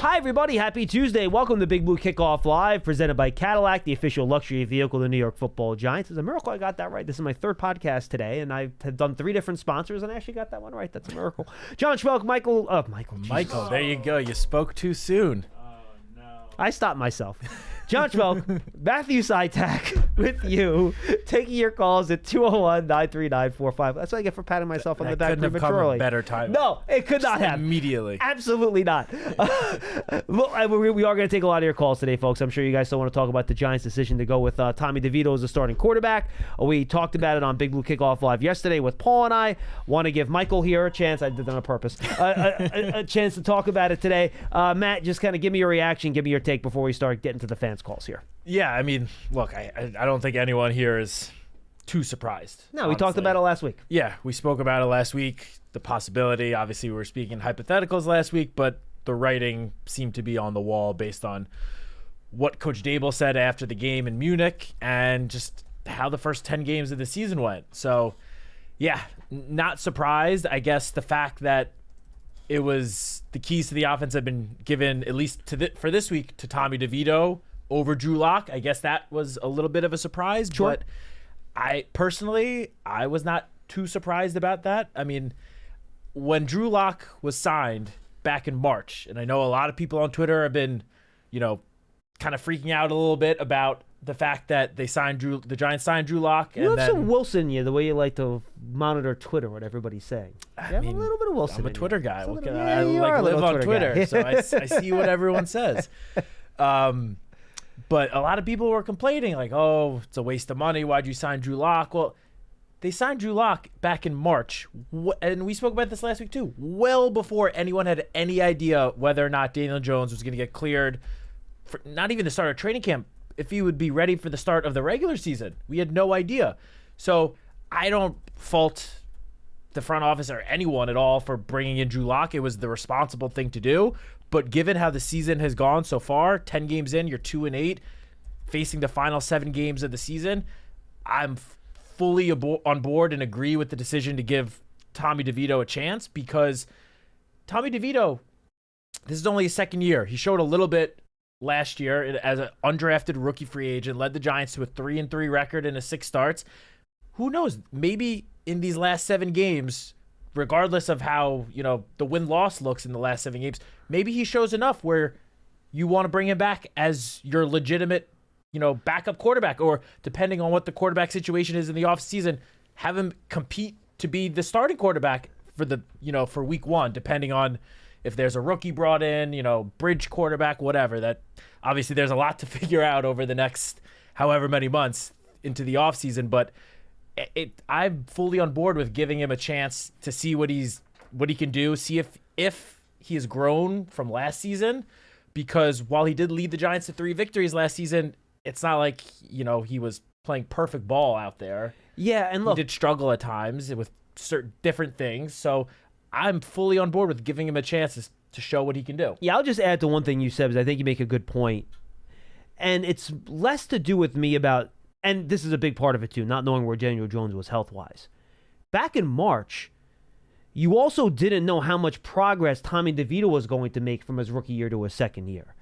Hi, everybody. Happy Tuesday. Welcome to Big Blue Kickoff Live, presented by Cadillac, the official luxury vehicle of the New York Football Giants. It's a miracle I got that right. This is my third podcast today, and I have done 3 different sponsors, and I actually got that one right. That's a miracle. John Schmeelk, Michael, there you go. You spoke too soon. I stopped myself. John Schmeelk, Matthew Citak with you, taking your calls at 201-939-45. That's what I get for patting myself on the back prematurely. Couldn't have come a better time. No, it could not have. Immediately. Absolutely not. Well, we are going to take a lot of your calls today, folks. I'm sure you guys still want to talk about the Giants' decision to go with Tommy DeVito as the starting quarterback. We talked about it on Big Blue Kickoff Live yesterday with Paul and I. Want to give Michael here a chance. I did that on purpose. A chance to talk about it today. Matt, just kind of give me your reaction, give me your take before we start getting to the fans' calls here. Yeah, I mean, look, I don't think anyone here is too surprised. No, we talked about it last week. Yeah, we spoke about it last week. The possibility, obviously, we were speaking hypotheticals last week, but the writing seemed to be on the wall based on what Coach Dable said after the game in Munich and just how the first 10 games of the season went. So, yeah, not surprised. I guess the fact that it was the keys to the offense had been given, at least for this week, to Tommy DeVito over Drew Lock. I guess that was a little bit of a surprise. Sure. But I was not too surprised about that. I mean, when Drew Lock was signed back in March, and I know a lot of people on Twitter have been, kind of freaking out a little bit about the fact that the Giants signed Drew Lock. You have some Wilson in you, the way you like to monitor Twitter, what everybody's saying. I mean, a little bit of Wilson. I'm a Twitter guy. I live on Twitter, so I see what everyone says. But a lot of people were complaining, like, oh, it's a waste of money. Why'd you sign Drew Lock? Well, they signed Drew Lock back in March, and we spoke about this last week too, well before anyone had any idea whether or not Daniel Jones was going to get cleared for not even the start of training camp, if he would be ready for the start of the regular season. We had no idea. So I don't fault the front office or anyone at all for bringing in Drew Lock. It was the responsible thing to do. But given how the season has gone so far, 10 games in, you're 2-8, facing the final 7 games of the season, I'm fully on board and agree with the decision to give Tommy DeVito a chance, because Tommy DeVito, this is only his second year. He showed a little bit last year as an undrafted rookie free agent, led the Giants to a 3-3 record and 6 starts. Who knows? Maybe in these last 7 games, regardless of how, the win-loss looks in the last 7 games, maybe he shows enough where you want to bring him back as your legitimate, backup quarterback, or depending on what the quarterback situation is in the offseason, have him compete to be the starting quarterback for for week 1, depending on if there's a rookie brought in, bridge quarterback, whatever. That obviously there's a lot to figure out over the next however many months into the offseason, but I'm fully on board with giving him a chance to see what he can do, see if he has grown from last season, because while he did lead the Giants to 3 victories last season, it's not like, he was playing perfect ball out there. Yeah, and look, he did struggle at times with certain different things. So I'm fully on board with giving him a chance to show what he can do. Yeah, I'll just add to one thing you said, because I think you make a good point. And it's less to do with me about, and this is a big part of it too, not knowing where Daniel Jones was health-wise. Back in March, you also didn't know how much progress Tommy DeVito was going to make from his rookie year to his second year.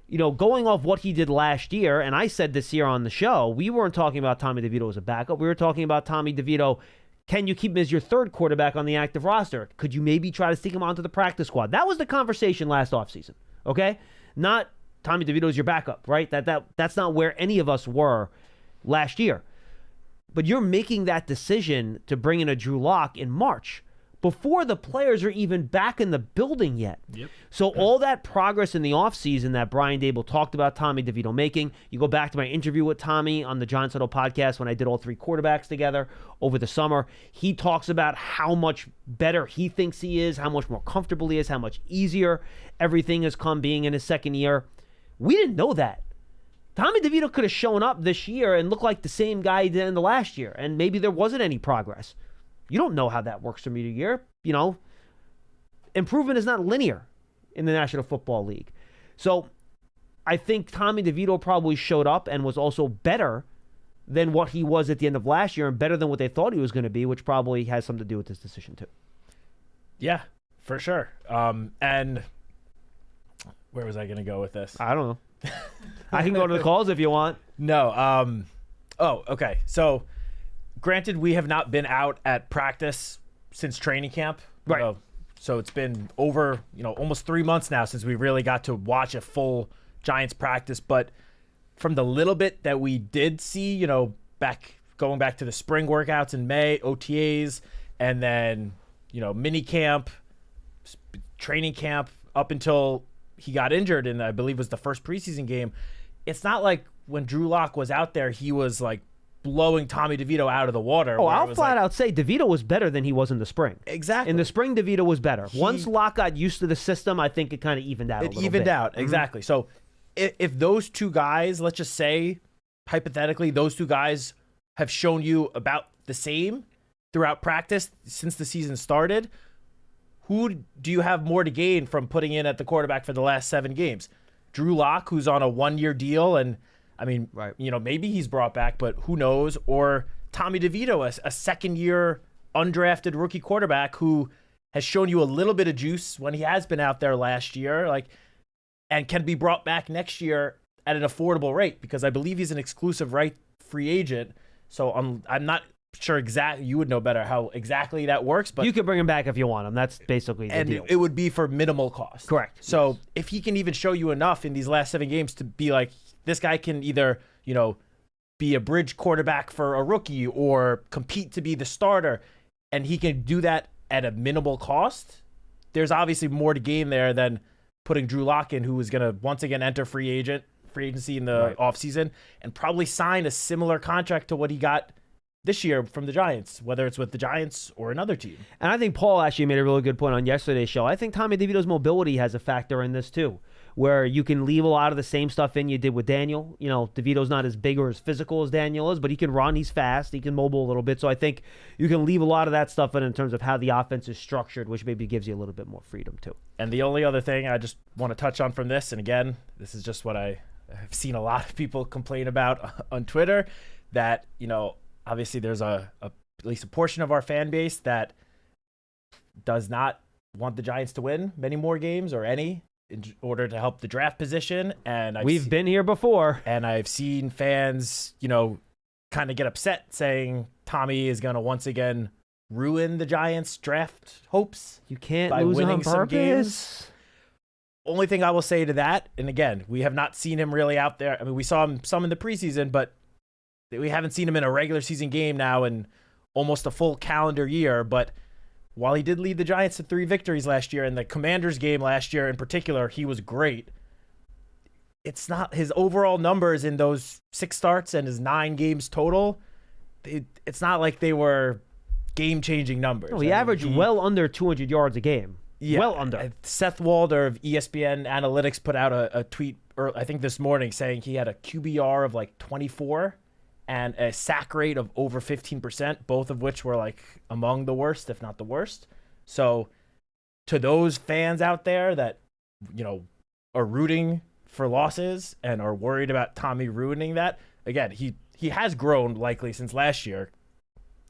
Going off what he did last year, and I said this year on the show, we weren't talking about Tommy DeVito as a backup. We were talking about Tommy DeVito, can you keep him as your third quarterback on the active roster? Could you maybe try to stick him onto the practice squad? That was the conversation last offseason, okay? Not Tommy DeVito is your backup, right? That's not where any of us were last year. But you're making that decision to bring in a Drew Lock in March before the players are even back in the building yet. Yep. So all that progress in the offseason that Brian Dable talked about Tommy DeVito making, you go back to my interview with Tommy on the Giants Huddle podcast when I did all 3 quarterbacks together over the summer. He talks about how much better he thinks he is, how much more comfortable he is, how much easier everything has come being in his second year. We didn't know that. Tommy DeVito could have shown up this year and looked like the same guy he did in the last year, and maybe there wasn't any progress. You don't know how that works from year to year. Improvement is not linear in the National Football League. So I think Tommy DeVito probably showed up and was also better than what he was at the end of last year, and better than what they thought he was going to be, which probably has something to do with this decision too. Yeah, for sure. And Where was I going to go with this? I don't know. I can go to the calls if you want. No. Oh, okay. So, granted, we have not been out at practice since training camp. Right. So it's been over, almost 3 months now since we really got to watch a full Giants practice. But from the little bit that we did see, going back to the spring workouts in May, OTAs, and then, mini camp, training camp up until he got injured and I believe was the first preseason game. It's not like when Drew Lock was out there, he was like blowing Tommy DeVito out of the water. Oh, I'll flat out say DeVito was better than he was in the spring. Exactly. In the spring, DeVito was better. Once Lock got used to the system, I think it kind of evened out a little bit. It evened out, Mm-hmm. exactly. So if those two guys, let's just say, hypothetically, those two guys have shown you about the same throughout practice since the season started, who do you have more to gain from putting in at the quarterback for the last 7 games? Drew Lock, who's on a 1-year deal, and I mean, right. Maybe he's brought back, but who knows? Or Tommy DeVito, a second-year undrafted rookie quarterback who has shown you a little bit of juice when he has been out there last year, and can be brought back next year at an affordable rate because I believe he's an exclusive right free agent. So I'm not sure exactly. You would know better how exactly that works, but you can bring him back if you want him. That's basically the deal. It would be for minimal cost. Correct. So if he can even show you enough in these last 7 games to be like, this guy can either, be a bridge quarterback for a rookie or compete to be the starter, and he can do that at a minimal cost, there's obviously more to gain there than putting Drew Lock in, who is going to once again enter free agency in the offseason and probably sign a similar contract to what he got this year from the Giants, whether it's with the Giants or another team. And I think Paul actually made a really good point on yesterday's show. I think Tommy DeVito's mobility has a factor in this too, where you can leave a lot of the same stuff in you did with Daniel. DeVito's not as big or as physical as Daniel is, but he can run, he's fast, he can mobile a little bit. So I think you can leave a lot of that stuff in terms of how the offense is structured, which maybe gives you a little bit more freedom too. And the only other thing I just want to touch on from this, and again, this is just what I've seen a lot of people complain about on Twitter, that, obviously there's at least a portion of our fan base that does not want the Giants to win many more games or any in order to help the draft position. And we've been here before. And I've seen fans, kind of get upset saying Tommy is going to once again ruin the Giants draft hopes. You can't by lose winning on some purpose. Games. Only thing I will say to that, and again, we have not seen him really out there. I mean, we saw him some in the preseason, but we haven't seen him in a regular season game now in almost a full calendar year. But while he did lead the Giants to 3 victories last year, and the Commanders game last year in particular, he was great. It's not his overall numbers in those 6 starts and his 9 games total. It's not like they were game-changing numbers. No, he averaged well under 200 yards a game. Yeah, well under. Seth Walder of ESPN Analytics put out a tweet, I think this morning, saying he had a QBR of like 24 and a sack rate of over 15%, both of which were like among the worst, if not the worst. So to those fans out there that, are rooting for losses and are worried about Tommy ruining that, again, he has grown likely since last year.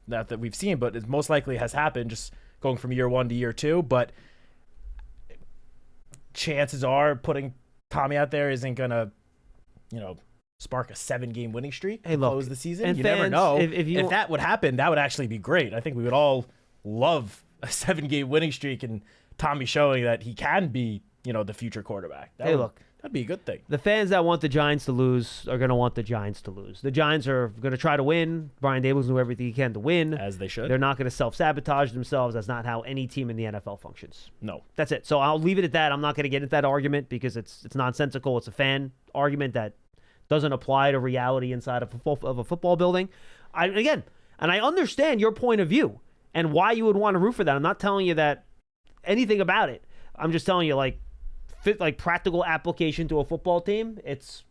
Not that we've seen, but it most likely has happened just going from year 1 to year 2. But chances are putting Tommy out there isn't going to, spark a 7-game winning streak to close the season. And you fans, never know. If that would happen, that would actually be great. I think we would all love a 7-game winning streak and Tommy showing that he can be, the future quarterback. That'd be a good thing. The fans that want the Giants to lose are going to want the Giants to lose. The Giants are going to try to win. Brian Daboll's do everything he can to win. As they should. They're not going to self-sabotage themselves. That's not how any team in the NFL functions. No. That's it. So I'll leave it at that. I'm not going to get into that argument because it's nonsensical. It's a fan argument that doesn't apply to reality inside of a football building. I understand your point of view and why you would want to root for that. I'm not telling you that anything about it. I'm just telling you, practical application to a football team, it's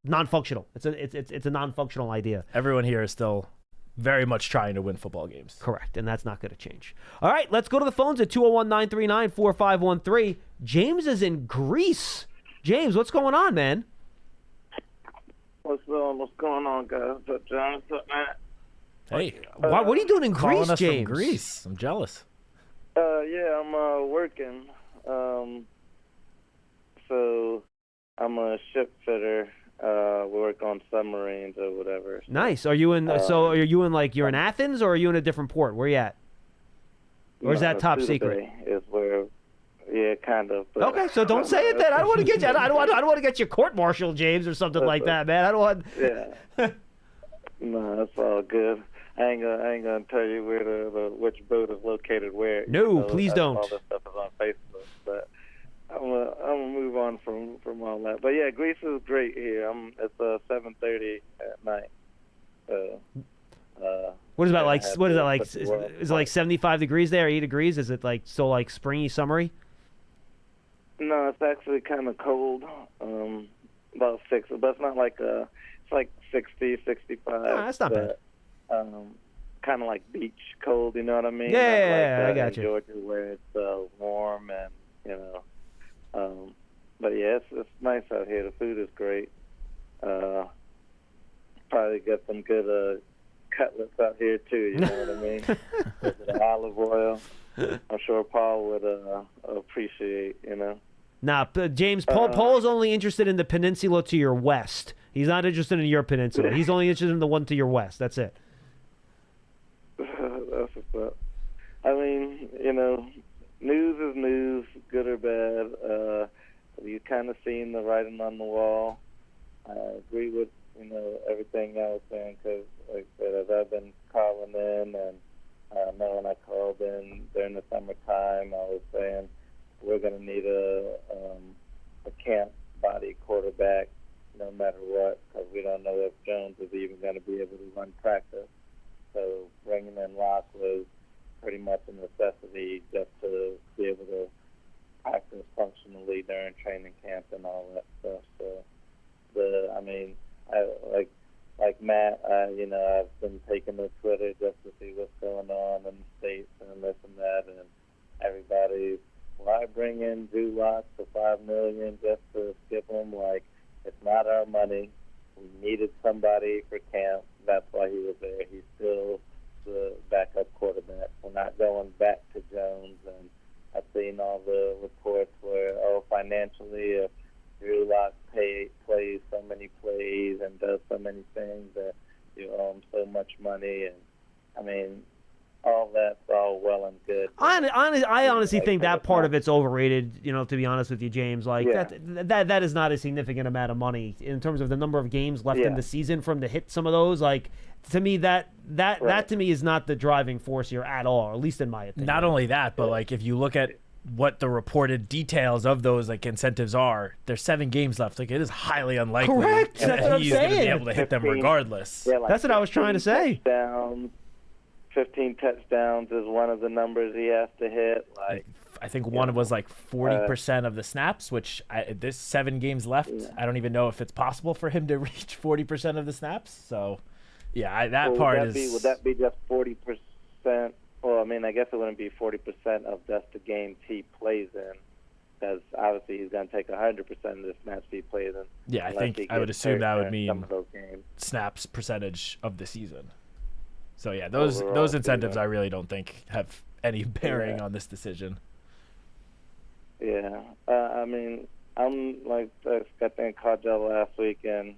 non-functional. It's a non-functional idea. Everyone here is still very much trying to win football games. Correct, and that's not going to change. All right, let's go to the phones at 201-939-4513. James is in Greece. James, what's going on, man? What's going on, guys? What's up, John? What's up, Matt? Hey, what are you doing in calling Greece, us James? from Greece. I'm jealous. Yeah, I'm working. so I'm a ship fitter. We work on submarines or whatever. Nice. Are you in? So are you in like you're in Athens, or are you in a different port? Where you at? Or is that top secret? Is where, yeah, kind of. But, Okay, so don't say it then. I don't want to get you. I don't want to get you court-martialed, James, or something like that, man. I don't want. Yeah. No, that's all good. I ain't gonna tell you where which boat is located where. No, please don't. All this stuff is on Facebook, but I'm gonna move on from all that. But yeah, Greece is great here. It's 7:30 at night. So. What is that like? What is that like? Is it like 75 degrees there? 80 degrees? Is it like so like springy, summery? No, it's actually kind of cold. About 6, but it's not like it's like 60, 65. Oh, that's not bad. Kind of like beach cold, you know what I mean? Yeah, like, I got you. Georgia, where it's warm and but yeah, it's nice out here. The food is great. Probably get some good cutlets out here too. You know what I mean? With the olive oil. I'm sure Paul would appreciate. Nah, James, Paul's only interested in the peninsula to your west. He's not interested in your peninsula. He's only interested in the one to your west. That's it. That's what's up. I mean, news is news, good or bad. You kind of seen the writing on the wall. I agree with everything I was saying because, like I said, as I've been calling in, and I know when I called in during the summertime, I was saying we're going to need a camp body quarterback no matter what, because we don't know if Jones is even going to be able to run practice. So bringing in Locke was pretty much a necessity just to be able to practice functionally during training camp and all that stuff. So like Matt, I've been taking to Twitter just to see what's going on in the States and this and that, and everybody's, why bring in Drew Lock for $5 million just to skip him? Like, it's not our money. We needed somebody for camp. That's why he was there. He's still the backup quarterback. We're not going back to Jones. And I've seen all the reports where, financially, if Drew Lock plays so many plays and does so many things that you owe him so much money. And, I mean, all that's all well and good. I honestly think that part of it's overrated, to be honest with you, James. Like, that is not a significant amount of money in terms of the number of games left in the season for him to hit some of those. Like, to me, that to me is not the driving force here at all, at least in my opinion. Not only that, but like if you look at what the reported details of those like incentives are, there's 7 games left. Like, it is highly unlikely Correct. That's what I'm he's going to be saying. able to hit them regardless. Yeah, like that's what I was trying to say. 15 touchdowns is one of the numbers he has to hit. Like, I think one was like 40% of the snaps, which there's 7 games left. Yeah. I don't even know if it's possible for him to reach 40% of the snaps. So, yeah, would that be just 40%? Well, I mean, I guess it wouldn't be 40% of just the games he plays in, because obviously he's going to take 100% of the snaps he plays in. Yeah, I would assume that would mean snaps percentage of the season. So yeah, those incentives I really don't think have any bearing on this decision. Yeah, I mean, I'm like I think I called y'all last week, and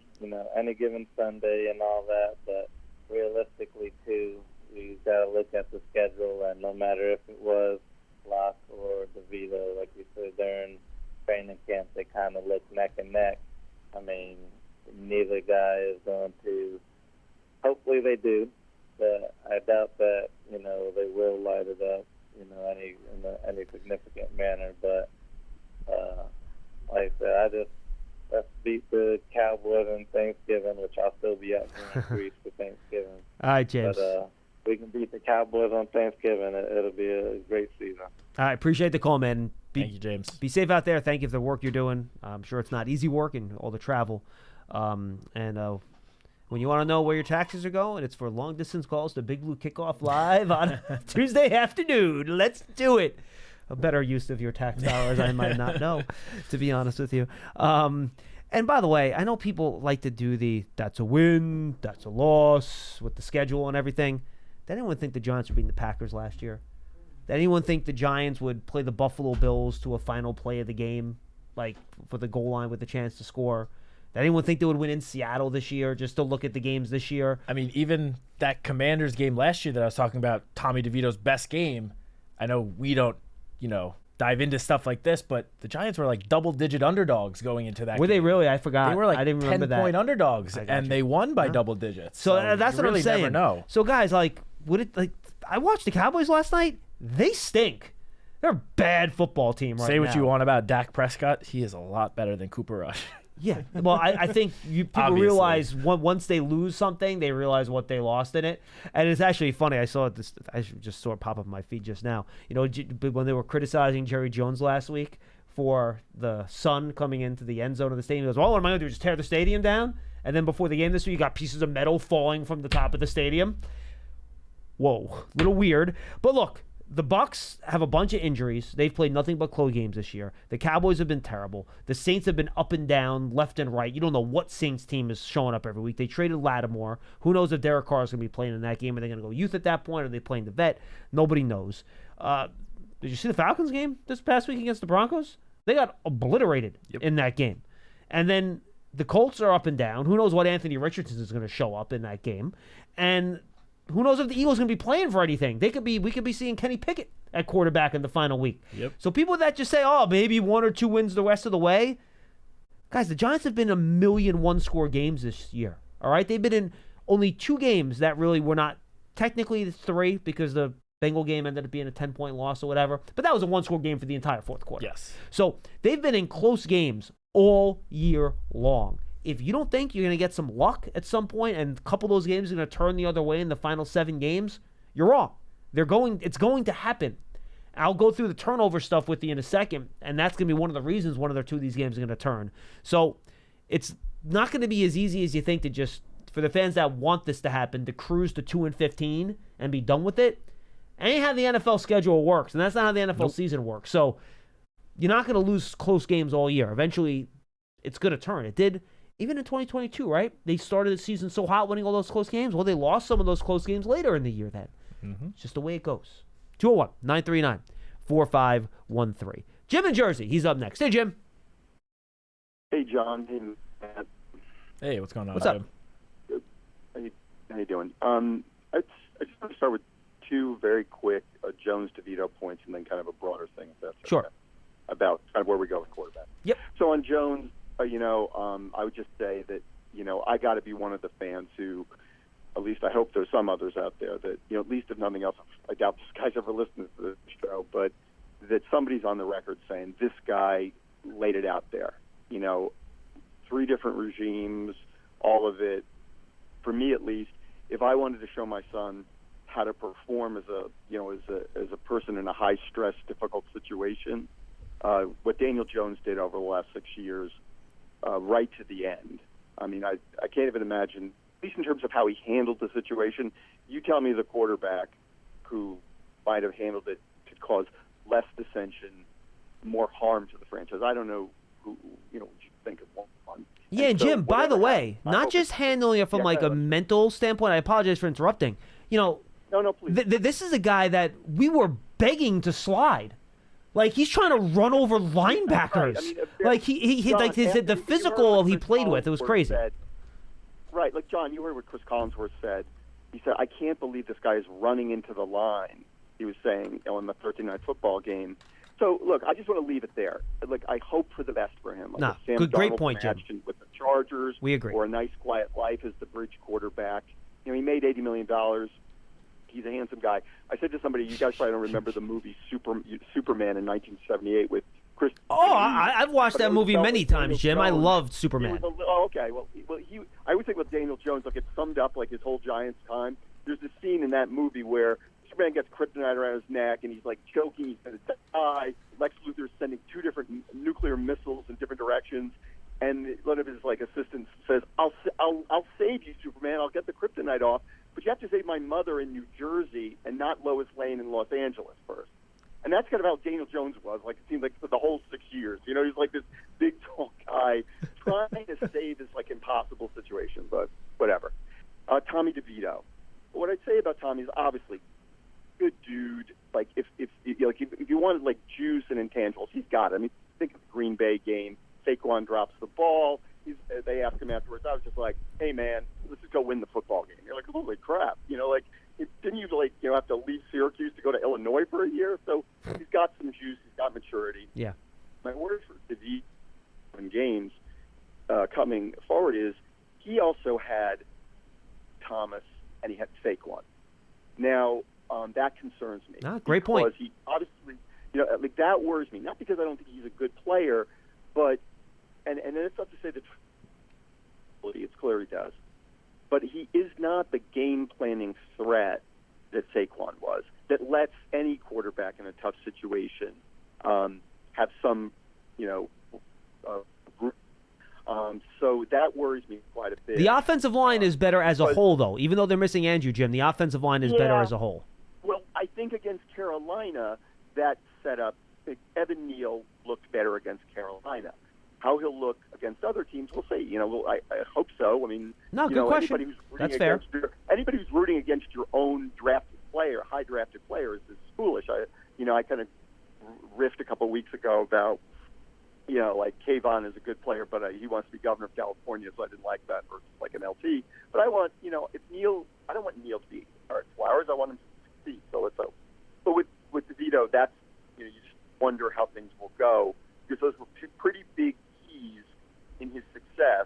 any given Sunday and all that, but realistically too, you got to look at the schedule, and no matter if it was Locke or DeVito, like you said, during training camp, they kind of look neck and neck. I mean, neither guy is going to. Hopefully, they do. But I doubt that they will light it up in any significant manner. But like I said, let's beat the Cowboys on Thanksgiving, which I'll still be out here in Greece for Thanksgiving. All right, James. But we can beat the Cowboys on Thanksgiving. It'll be a great season. All right, appreciate the call, man. Thank you, James. Be safe out there. Thank you for the work you're doing. I'm sure it's not easy work and all the travel. When you want to know where your taxes are going, it's for long-distance calls to Big Blue Kickoff Live on Tuesday afternoon. Let's do it. A better use of your tax dollars I might not know, to be honest with you. And by the way, I know people like to do that's a win, that's a loss, with the schedule and everything. Did anyone think the Giants were beating the Packers last year? Did anyone think the Giants would play the Buffalo Bills to a final play of the game like for the goal line with the chance to score. Did anyone think they would win in Seattle this year? Just to look at the games this year. I mean, even that Commanders game last year that I was talking about, Tommy DeVito's best game. I know we don't, dive into stuff like this, but the Giants were like double-digit underdogs going into that. Were game. they really? I forgot. They were like I didn't remember 10-point that. underdogs, and they won by double digits. So that's you what really I'm saying. Never know. So guys, I watched the Cowboys last night. They stink. They're a bad football team right now. Say what you want about Dak Prescott. He is a lot better than Cooper Rush. Yeah. Well, I think people Obviously. realize once they lose something, they realize what they lost in it. And it's actually funny. I just saw it pop up in my feed just now. When they were criticizing Jerry Jones last week for the sun coming into the end zone of the stadium, he goes, well, what am I going to do, just tear the stadium down? And then before the game this week, you got pieces of metal falling from the top of the stadium. Whoa, a little weird. But look, the Bucs have a bunch of injuries. They've played nothing but close games this year. The Cowboys have been terrible. The Saints have been up and down, left and right. You don't know what Saints team is showing up every week. They traded Lattimore. Who knows if Derek Carr is going to be playing in that game? Are they going to go youth at that point? Are they playing the vet? Nobody knows. Did you see the Falcons game this past week against the Broncos? They got obliterated in that game. And then the Colts are up and down. Who knows what Anthony Richardson is going to show up in that game? And who knows if the Eagles are going to be playing for anything? We could be seeing Kenny Pickett at quarterback in the final week. Yep. So people that just say, oh, maybe 1 or 2 wins the rest of the way. Guys, the Giants have been 1,000,000 one-score games this year. All right? They've been in only 2 games that really were not technically 3 because the Bengal game ended up being a 10-point loss or whatever. But that was a one-score game for the entire fourth quarter. Yes. So they've been in close games all year long. If you don't think you're going to get some luck at some point and a couple of those games are going to turn the other way in the final 7 games, you're wrong. It's going to happen. I'll go through the turnover stuff with you in a second, and that's going to be one of the reasons 1 or 2 of these games are going to turn. So it's not going to be as easy as you think to just, for the fans that want this to happen, to cruise to 2-15 and be done with it. Ain't how the NFL schedule works, and that's not how the NFL season works. So you're not going to lose close games all year. Eventually, it's going to turn. It did. Even in 2022, right? They started the season so hot winning all those close games. Well, they lost some of those close games later in the year then. Mm-hmm. It's just the way it goes. 201-939-4513. Jim in Jersey. He's up next. Hey, Jim. Hey, John. Hey, Matt. Hey, what's going on? What's up? Good. How you doing? I just want to start with 2 very quick Jones DeVito points and then kind of a broader thing, if that's Sure. okay, about kind of where we go with quarterback. Yep. So on Jones, I would just say that, I got to be one of the fans who, at least I hope there's some others out there that, at least if nothing else, I doubt this guy's ever listened to this show, but that somebody's on the record saying this guy laid it out there. 3 different regimes, all of it. For me, at least, if I wanted to show my son how to perform as a person in a high stress, difficult situation, what Daniel Jones did over the last 6 years, right to the end. I mean, I can't even imagine, at least in terms of how he handled the situation. You tell me the quarterback who might have handled it to cause less dissension, more harm to the franchise. I don't know who what you think of one. Yeah, and Jim, by the way, not just handling it from a mental standpoint. I apologize for interrupting. No, please. This is a guy that we were begging to slide. Like, he's trying to run over linebackers. Right. I mean, the physical he played with, it was crazy. Right, like, John, you heard what Chris Collinsworth said. He said, I can't believe this guy is running into the line, he was saying, in the Thursday night football game. So, look, I just want to leave it there. Like, I hope for the best for him. Like great point, Jim. With the Chargers. We agree. Or a nice, quiet life as the bridge quarterback. He made $80 million. He's a handsome guy. I said to somebody, you guys probably don't remember the movie Superman in 1978 with Chris. Oh, I've watched that movie many times, Jim. I loved Superman. Okay. Well, I would think with Daniel Jones, it summed up his whole Giants time. There's this scene in that movie where Superman gets kryptonite around his neck and he's choking. He's going to die. Lex Luthor's sending 2 different nuclear missiles in different directions. And one of his assistants says, "I'll save you, Superman. I'll get the kryptonite off, but you have to save my mother in New Jersey and not Lois Lane in Los Angeles first." And that's kind of how Daniel Jones was. It seemed like for the whole 6 years. He's this big, tall guy trying to save this impossible situation. But whatever. Tommy DeVito. What I'd say about Tommy is obviously good dude. If you wanted juice and intangibles, he's got it. I mean, think of the Green Bay game. ball. They asked him afterwards. I was just like, hey, man, let's just go win the football game. You're like, holy crap. Didn't you, have to leave Syracuse to go to Illinois for a year? So he's got some juice. He's got maturity. Yeah. My word for DeVito in games coming forward is he also had Thomas and he had Saquon. Now, that concerns me. Great point. Because he obviously, that worries me. Not because I don't think he's a good player, but, and it's not to say that it's clear he does, but he is not the game planning threat that Saquon was, that lets any quarterback in a tough situation have some, group. So that worries me quite a bit. The offensive line is better as a whole, though. Even though they're missing Andrew, Jim, the offensive line is better as a whole. Well, I think against Carolina, that setup, Evan Neal looked better against Carolina. How he'll look against other teams, we'll see. I hope so. I mean, good question. That's fair. Anybody who's rooting against your own drafted player, high drafted players, is foolish. I kind of riffed a couple of weeks ago about, Kayvon is a good player, but he wants to be governor of California, so I didn't like that versus like an LT. But I want, if Neal, I don't want Neal to be Art Flowers. I want him to succeed. So let's hope. But with DeVito, that's, you just wonder how things will go, because those were two pretty big keys in his success.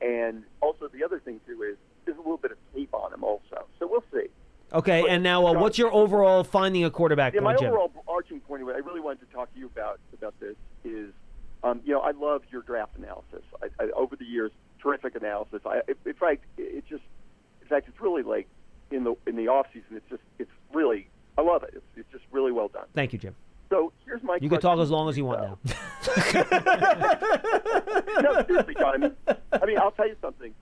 And also the other thing too is there's a little bit of tape on him also. So we'll see. Okay, but, and now what's your overall finding a quarterback point, my Jim? overall arching point, I really wanted to talk to you about this is, I love your draft analysis. I over the years, terrific analysis. In fact, it's really like in the off season. It's really, I love it. It's just really well done. Thank you, Jim. So here's my. You can talk as long as you want now. No, seriously, John. I mean, I'll tell you something.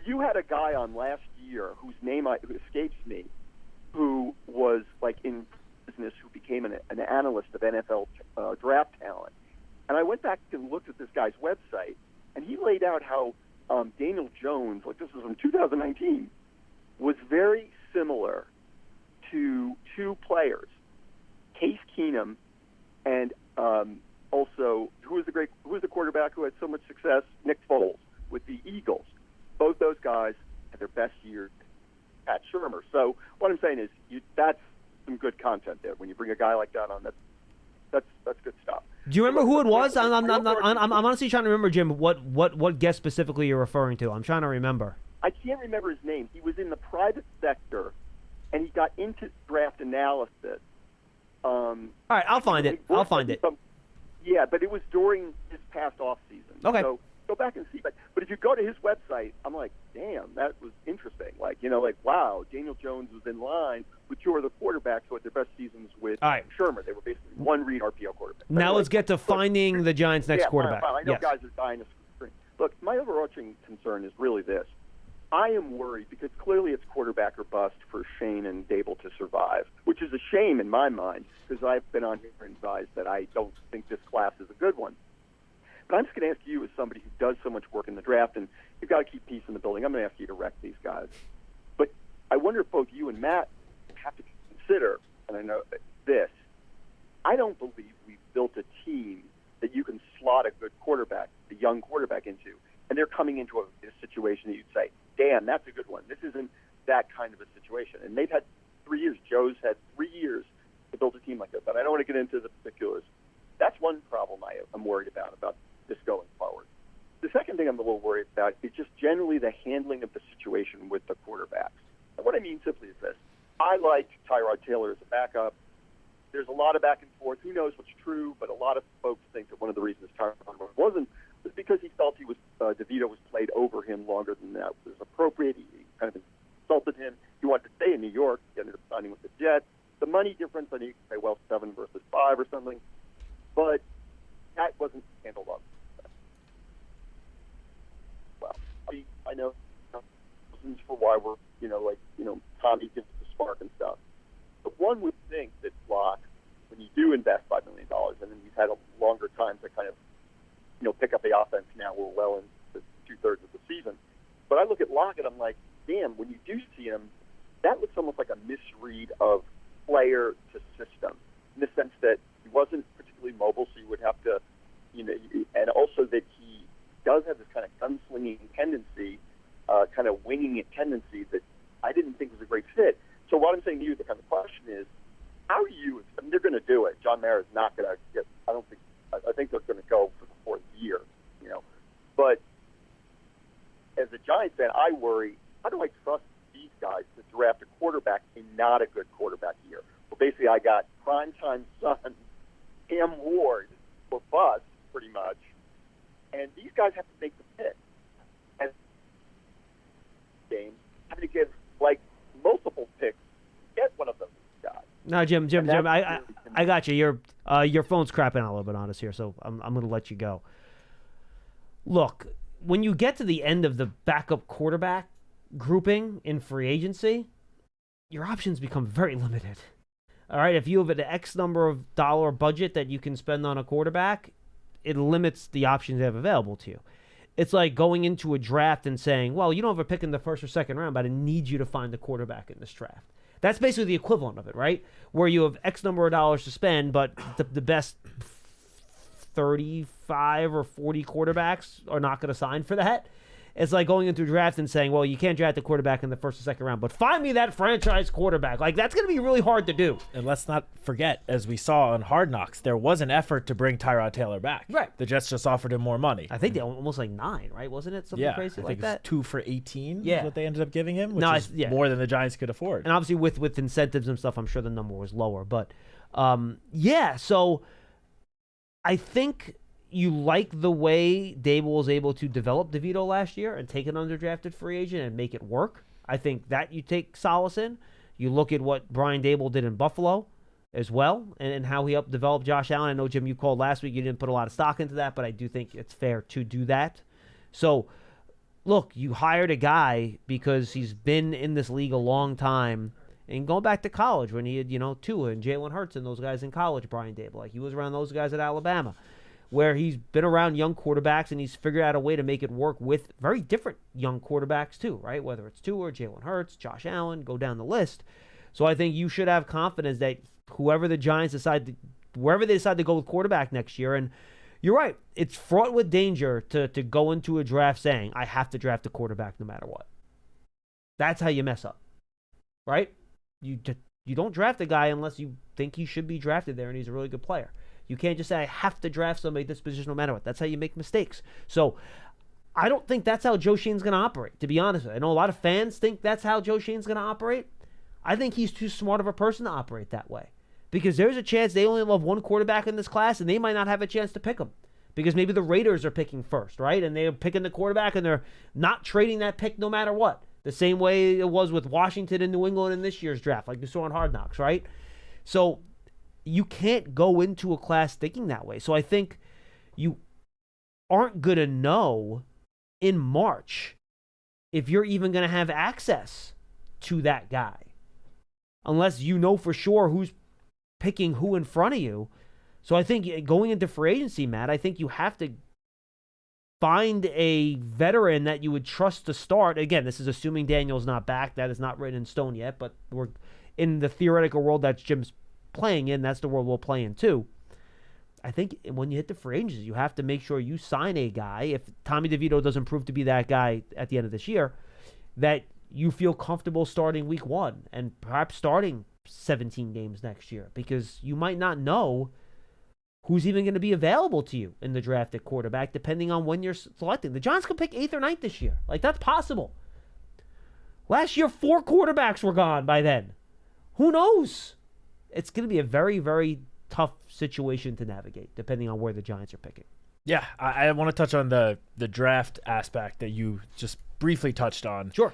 You had a guy on last year whose name who escapes me, who was like in business, who became an analyst of NFL draft talent. And I went back and looked at this guy's website, and he laid out how Daniel Jones, like this was from 2019, was very similar to two players, Case Keenum, and also who was the quarterback who had so much success, Nick Foles with the Eagles. Both those guys had their best year at Shermer. So what I'm saying is that's some good content there. When you bring a guy like that on, that's good stuff. Do you remember who it was? I'm honestly trying to remember, Jim, what guest specifically you're referring to. I'm trying to remember. I can't remember his name. He was in the private sector, and he got into draft analysis. All right, I'll find it. Yeah, but it was during this past off season. Okay. So go back and see. But if you go to his website, I'm like, damn, that was interesting. Wow, Daniel Jones was in line with two of the quarterbacks who had their best seasons with Shermer. They were basically one read RPO quarterback. Now let's get to finding the Giants' next quarterback. I know guys are dying to scream. Look, my overarching concern is really this. I am worried because clearly it's quarterback or bust for Shane and Dable to survive, which is a shame in my mind because I've been on here and advised that I don't think this class is a good one. But I'm just going to ask you, as somebody who does so much work in the draft, and you've got to keep peace in the building, I'm going to ask you to wreck these guys. But I wonder if both you and Matt have to consider, and I know this, I don't believe we've built a team that you can slot a good quarterback, a young quarterback into, and they're coming into a situation that you'd say, damn, that's a good one. This isn't that kind of a situation. And they've had 3 years. Joe's had 3 years to build a team like this. And I don't want to get into the particulars. That's one problem I'm worried about this going forward. The second thing I'm a little worried about is just generally the handling of the situation with the quarterbacks. And what I mean simply is this. I liked Tyrod Taylor as a backup. There's a lot of back and forth. Who knows what's true, but a lot of folks think that one of the reasons Tyrod wasn't was because he felt DeVito was played over him longer than that was appropriate. He kind of insulted him. He wanted to stay in New York. He ended up signing with the Jets. The money difference, I think you can say, 7 versus 5 or something. But that wasn't handled up. Well, I know reasons for why we're, Tommy gives the spark and stuff. But one would think that Locke, when you do invest $5 million, and then he's had a longer time to kind of, pick up the offense now, we're well into 2/3 of the season. But I look at Locke and I'm like, damn, when you do see him, that looks almost like a misread of player to system, in the sense that he wasn't particularly mobile, so you would have to, and also that does have this kind of gunslinging tendency, kind of winging it tendency that I didn't think was a great fit. So what I'm saying to you, the kind of question is, how are you? I mean, they're going to do it. John Mara is not going to get. I think they're going to go for the fourth year. But as a Giants fan, I worry. How do I trust these guys to draft a quarterback in not a good quarterback year? Well, basically, I got primetime son Cam Ward or bust, pretty much, and these guys have to make the pick. And games having to give like multiple picks to get one of those guys. No, Jim, I got you. Your phone's crapping out a little bit on us here, so I'm going to let you go. Look, when you get to the end of the backup quarterback grouping in free agency, your options become very limited. All right, if you have an X number of dollar budget that you can spend on a quarterback, it limits the options you have available to you. It's like going into a draft and saying, well, you don't have a pick in the first or second round, but I need you to find a quarterback in this draft. That's basically the equivalent of it, right? Where you have X number of dollars to spend, but the best 35 or 40 quarterbacks are not going to sign for that. It's like going into a draft and saying, well, you can't draft a quarterback in the first or second round, but find me that franchise quarterback. Like, that's going to be really hard to do. And let's not forget, as we saw on Hard Knocks, there was an effort to bring Tyrod Taylor back. Right. The Jets just offered him more money. I think they almost like 9, right? Wasn't it something crazy like that? I think it was 2 for $18 Yeah. is what they ended up giving him, which is more than the Giants could afford. And obviously with incentives and stuff, I'm sure the number was lower. But, so I think you like the way Dable was able to develop DeVito last year and take an underdrafted free agent and make it work. I think that you take solace in. You look at what Brian Dable did in Buffalo as well and how he helped develop Josh Allen. I know, Jim, you called last week. You didn't put a lot of stock into that, but I do think it's fair to do that. So, look, you hired a guy because he's been in this league a long time. And going back to college when he had, Tua and Jalen Hurts and those guys in college, Brian Dable. Like, he was around those guys at Alabama, where he's been around young quarterbacks and he's figured out a way to make it work with very different young quarterbacks too, right? Whether it's Tua, Jalen Hurts, Josh Allen, go down the list. So I think you should have confidence that wherever they decide to go with quarterback next year, and you're right, it's fraught with danger to go into a draft saying, I have to draft a quarterback no matter what. That's how you mess up, right? You don't draft a guy unless you think he should be drafted there and he's a really good player. You can't just say, I have to draft somebody at this position no matter what. That's how you make mistakes. So I don't think that's how Joe Schoen's going to operate, to be honest with you. I know a lot of fans think that's how Joe Schoen's going to operate. I think he's too smart of a person to operate that way because there's a chance they only love one quarterback in this class and they might not have a chance to pick him because maybe the Raiders are picking first, right? And they're picking the quarterback and they're not trading that pick no matter what. The same way it was with Washington and New England in this year's draft, like we saw on Hard Knocks, right? So you can't go into a class thinking that way. So I think you aren't going to know in March if you're even going to have access to that guy unless you know for sure who's picking who in front of you. So I think going into free agency, Matt, I think you have to find a veteran that you would trust to start. Again, this is assuming Daniel's not back. That is not written in stone yet, but we're in the theoretical world that Jim's playing in. That's the world we'll play in too. I think when you hit the free agents, you have to make sure you sign a guy. If Tommy DeVito doesn't prove to be that guy at the end of this year, that you feel comfortable starting week 1 and perhaps starting 17 games next year because you might not know who's even going to be available to you in the draft at quarterback depending on when you're selecting. The Giants could pick 8th or 9th this year. Like, that's possible. Last year, 4 quarterbacks were gone by then. Who knows? It's going to be a very, very tough situation to navigate depending on where the Giants are picking. Yeah, I want to touch on the draft aspect that you just briefly touched on. Sure.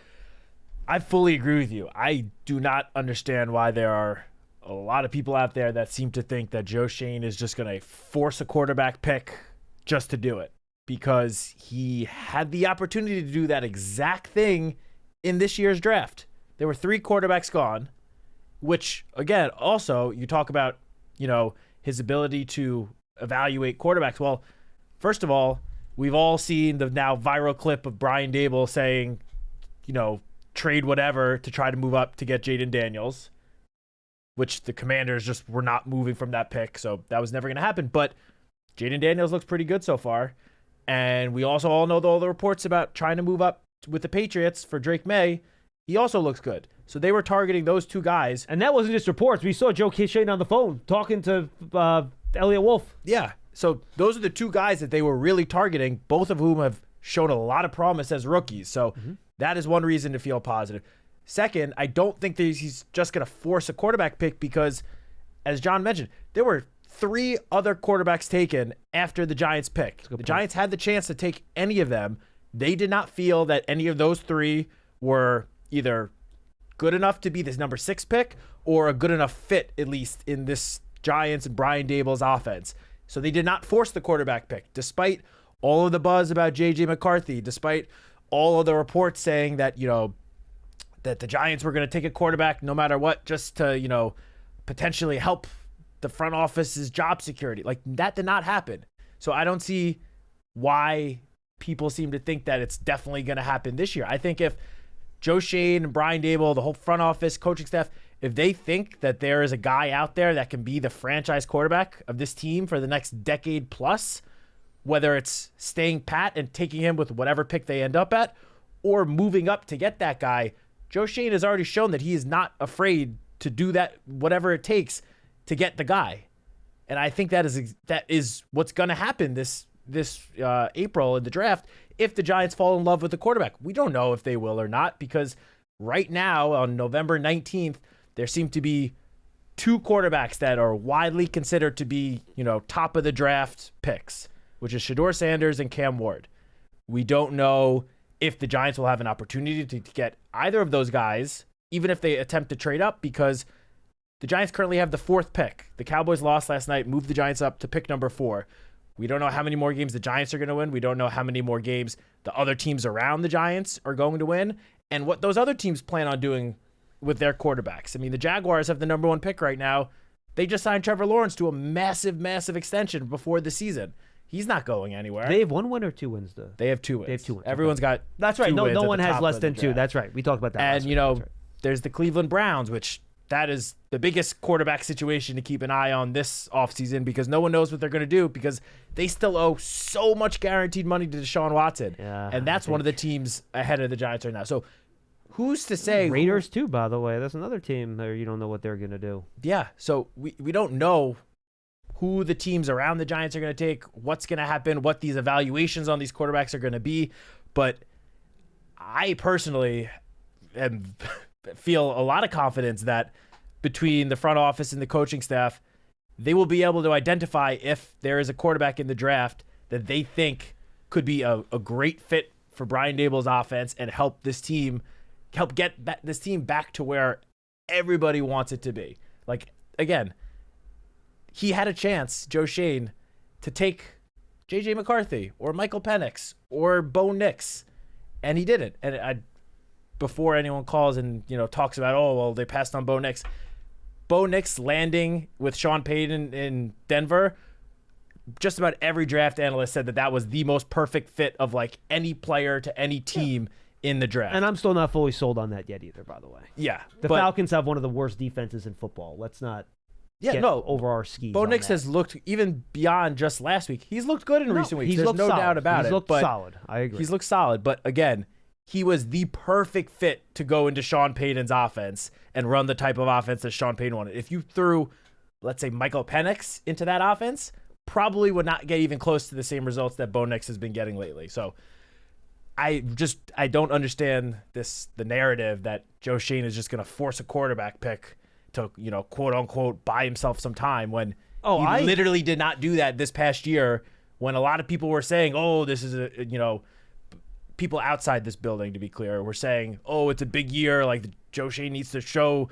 I fully agree with you. I do not understand why there are a lot of people out there that seem to think that Joe Schoen is just going to force a quarterback pick just to do it because he had the opportunity to do that exact thing in this year's draft. There were 3 quarterbacks gone, which, again, also you talk about, his ability to evaluate quarterbacks. Well, first of all, we've all seen the now viral clip of Brian Dable saying, trade whatever to try to move up to get Jaden Daniels, which the Commanders just were not moving from that pick, so that was never going to happen. But Jaden Daniels looks pretty good so far. And we also all know all the reports about trying to move up with the Patriots for Drake May. He also looks good. So they were targeting those two guys. And that wasn't just reports. We saw Joe Shane on the phone talking to Elliot Wolf. Yeah. So those are the two guys that they were really targeting, both of whom have shown a lot of promise as rookies. So that is one reason to feel positive. Second, I don't think that he's just going to force a quarterback pick because, as John mentioned, there were 3 other quarterbacks taken after the Giants pick. The Giants had the chance to take any of them. They did not feel that any of those 3 were either good enough to be this number 6 pick or a good enough fit, at least in this Giants and Brian Daboll's offense. So they did not force the quarterback pick, despite all of the buzz about J.J. McCarthy, despite all of the reports saying that, that the Giants were going to take a quarterback no matter what, just to, potentially help the front office's job security. Like, that did not happen. So I don't see why people seem to think that it's definitely going to happen this year. I think if Joe Shane and Brian Daboll, the whole front office, coaching staff, if they think that there is a guy out there that can be the franchise quarterback of this team for the next decade plus, whether it's staying pat and taking him with whatever pick they end up at or moving up to get that guy, Joe Shane has already shown that he is not afraid to do that, whatever it takes to get the guy. And I think that is what's going to happen this April in the draft if the Giants fall in love with the quarterback. We don't know if they will or not, because right now on November 19th, there seem to be 2 quarterbacks that are widely considered to be, top of the draft picks, which is Shedeur Sanders and Cam Ward. We don't know if the Giants will have an opportunity to get either of those guys, even if they attempt to trade up, because the Giants currently have the 4th pick. The Cowboys lost last night, moved the Giants up to pick number 4. We don't know how many more games the Giants are going to win. We don't know how many more games the other teams around the Giants are going to win, and what those other teams plan on doing with their quarterbacks. I mean, the Jaguars have the number 1 pick right now. They just signed Trevor Lawrence to a massive, massive extension before the season. He's not going anywhere. They have 1 win or 2 wins, though? They have 2 wins. They have 2 wins. Everyone's got That's right. 2 No wins one at the has top less of the than 2. draft. That's right. We talked about that. And, last week. there's the Cleveland Browns, which that is the biggest quarterback situation to keep an eye on this offseason, because no one knows what they're going to do, because they still owe so much guaranteed money to Deshaun Watson. Yeah, and that's one of the teams ahead of the Giants right now. So who's to say? Raiders, too, by the way. That's another team that you don't know what they're going to do. Yeah. So we don't know who the teams around the Giants are going to take, what's going to happen, what these evaluations on these quarterbacks are going to be. But I personally feel a lot of confidence that between the front office and the coaching staff, they will be able to identify if there is a quarterback in the draft that they think could be a great fit for Brian Daboll's offense and help get this team back to where everybody wants it to be. Like, again, he had a chance, Joe Shane, to take J.J. McCarthy or Michael Penix or Bo Nix, and he didn't. And before anyone calls and talks about, oh, well, they passed on Bo Nix. Bo Nix landing with Sean Payton in Denver, just about every draft analyst said that was the most perfect fit of like any player to any team in the draft. And I'm still not fully sold on that yet either, by the way. Yeah. The Falcons have one of the worst defenses in football. Let's not get over our skis. Bo Nix has looked, even beyond just last week, he's looked good in recent weeks. There's no doubt about it. He's looked solid. I agree. He's looked solid. But again, he was the perfect fit to go into Sean Payton's offense and run the type of offense that Sean Payton wanted. If you threw, let's say, Michael Penix into that offense, probably would not get even close to the same results that Bo Nix has been getting lately. So I don't understand the narrative that Joe Shane is just going to force a quarterback pick to, quote unquote, buy himself some time, when he literally did not do that this past year, when a lot of people were saying, oh, this is people outside this building, to be clear, were saying, oh, it's a big year. Like, Joe Shane needs to show,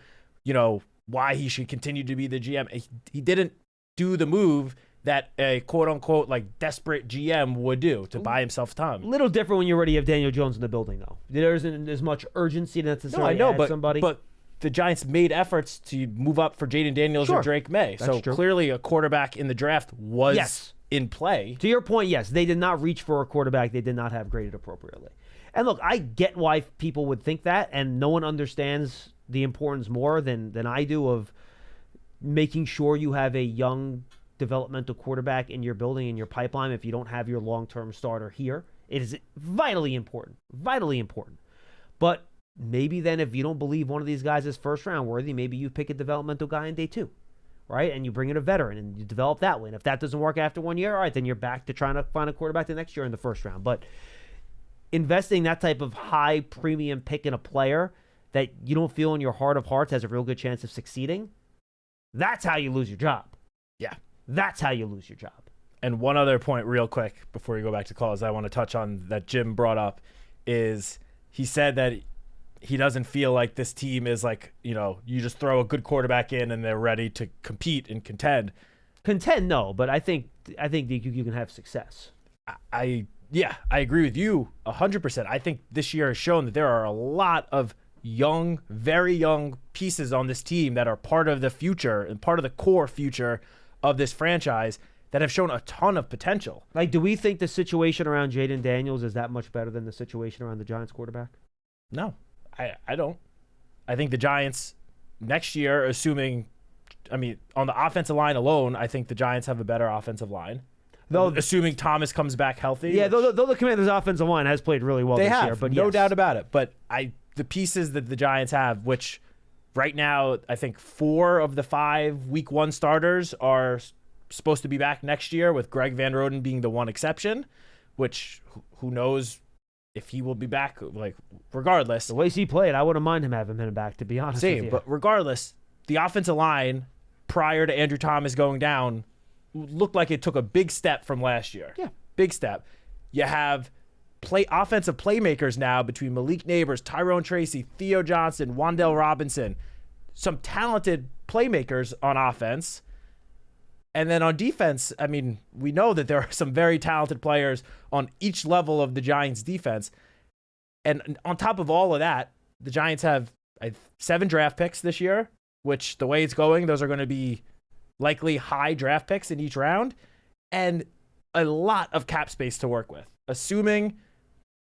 why he should continue to be the GM. He didn't do the move that a quote-unquote like desperate GM would do to buy himself time. Little different when you already have Daniel Jones in the building, though. There isn't as much urgency necessarily. No, I know, to add somebody. But the Giants made efforts to move up for Jaden Daniels or Drake May. So clearly a quarterback in the draft was in play. To your point, yes, they did not reach for a quarterback they did not have graded appropriately. And look, I get why people would think that, and no one understands the importance more than I do of making sure you have a young developmental quarterback in your building, in your pipeline, if you don't have your long-term starter here. It is vitally important. Vitally important. But maybe then if you don't believe one of these guys is first-round worthy, maybe you pick a developmental guy in day 2, right? And you bring in a veteran and you develop that way. And if that doesn't work after 1 year, all right, then you're back to trying to find a quarterback the next year in the first round. But investing that type of high premium pick in a player that you don't feel in your heart of hearts has a real good chance of succeeding, that's how you lose your job. Yeah. That's how you lose your job. And one other point real quick before you go back to calls I want to touch on that Jim brought up is he said that he doesn't feel like this team is like, you just throw a good quarterback in and they're ready to compete and contend. Contend, no, but I think that you can have success. I agree with you 100%. I think this year has shown that there are a lot of young, very young pieces on this team that are part of the future and part of the core future of this franchise that have shown a ton of potential. Like, do we think the situation around Jaden Daniels is that much better than the situation around the Giants quarterback? No, I don't. I think the Giants next year, on the offensive line alone, I think the Giants have a better offensive line. Though, assuming Thomas comes back healthy. Yeah, though the Commanders' offensive line has played really well this year. But no doubt about it. But the pieces that the Giants have, which right now I think 4 of the 5 Week 1 starters are supposed to be back next year, with Greg Van Roden being the one exception, which who knows if he will be back. Like, regardless, the way he played, I wouldn't mind having him back, to be honest with you. But regardless, the offensive line prior to Andrew Thomas going down looked like it took a big step from last year. Yeah, big step. You have offensive playmakers now between Malik Neighbors, Tyrone Tracy, Theo Johnson, Wan'Dale Robinson, some talented playmakers on offense. And then on defense, we know that there are some very talented players on each level of the Giants defense. And on top of all of that, the Giants have 7 draft picks this year, which the way it's going, those are going to be likely high draft picks in each round, and a lot of cap space to work with. Assuming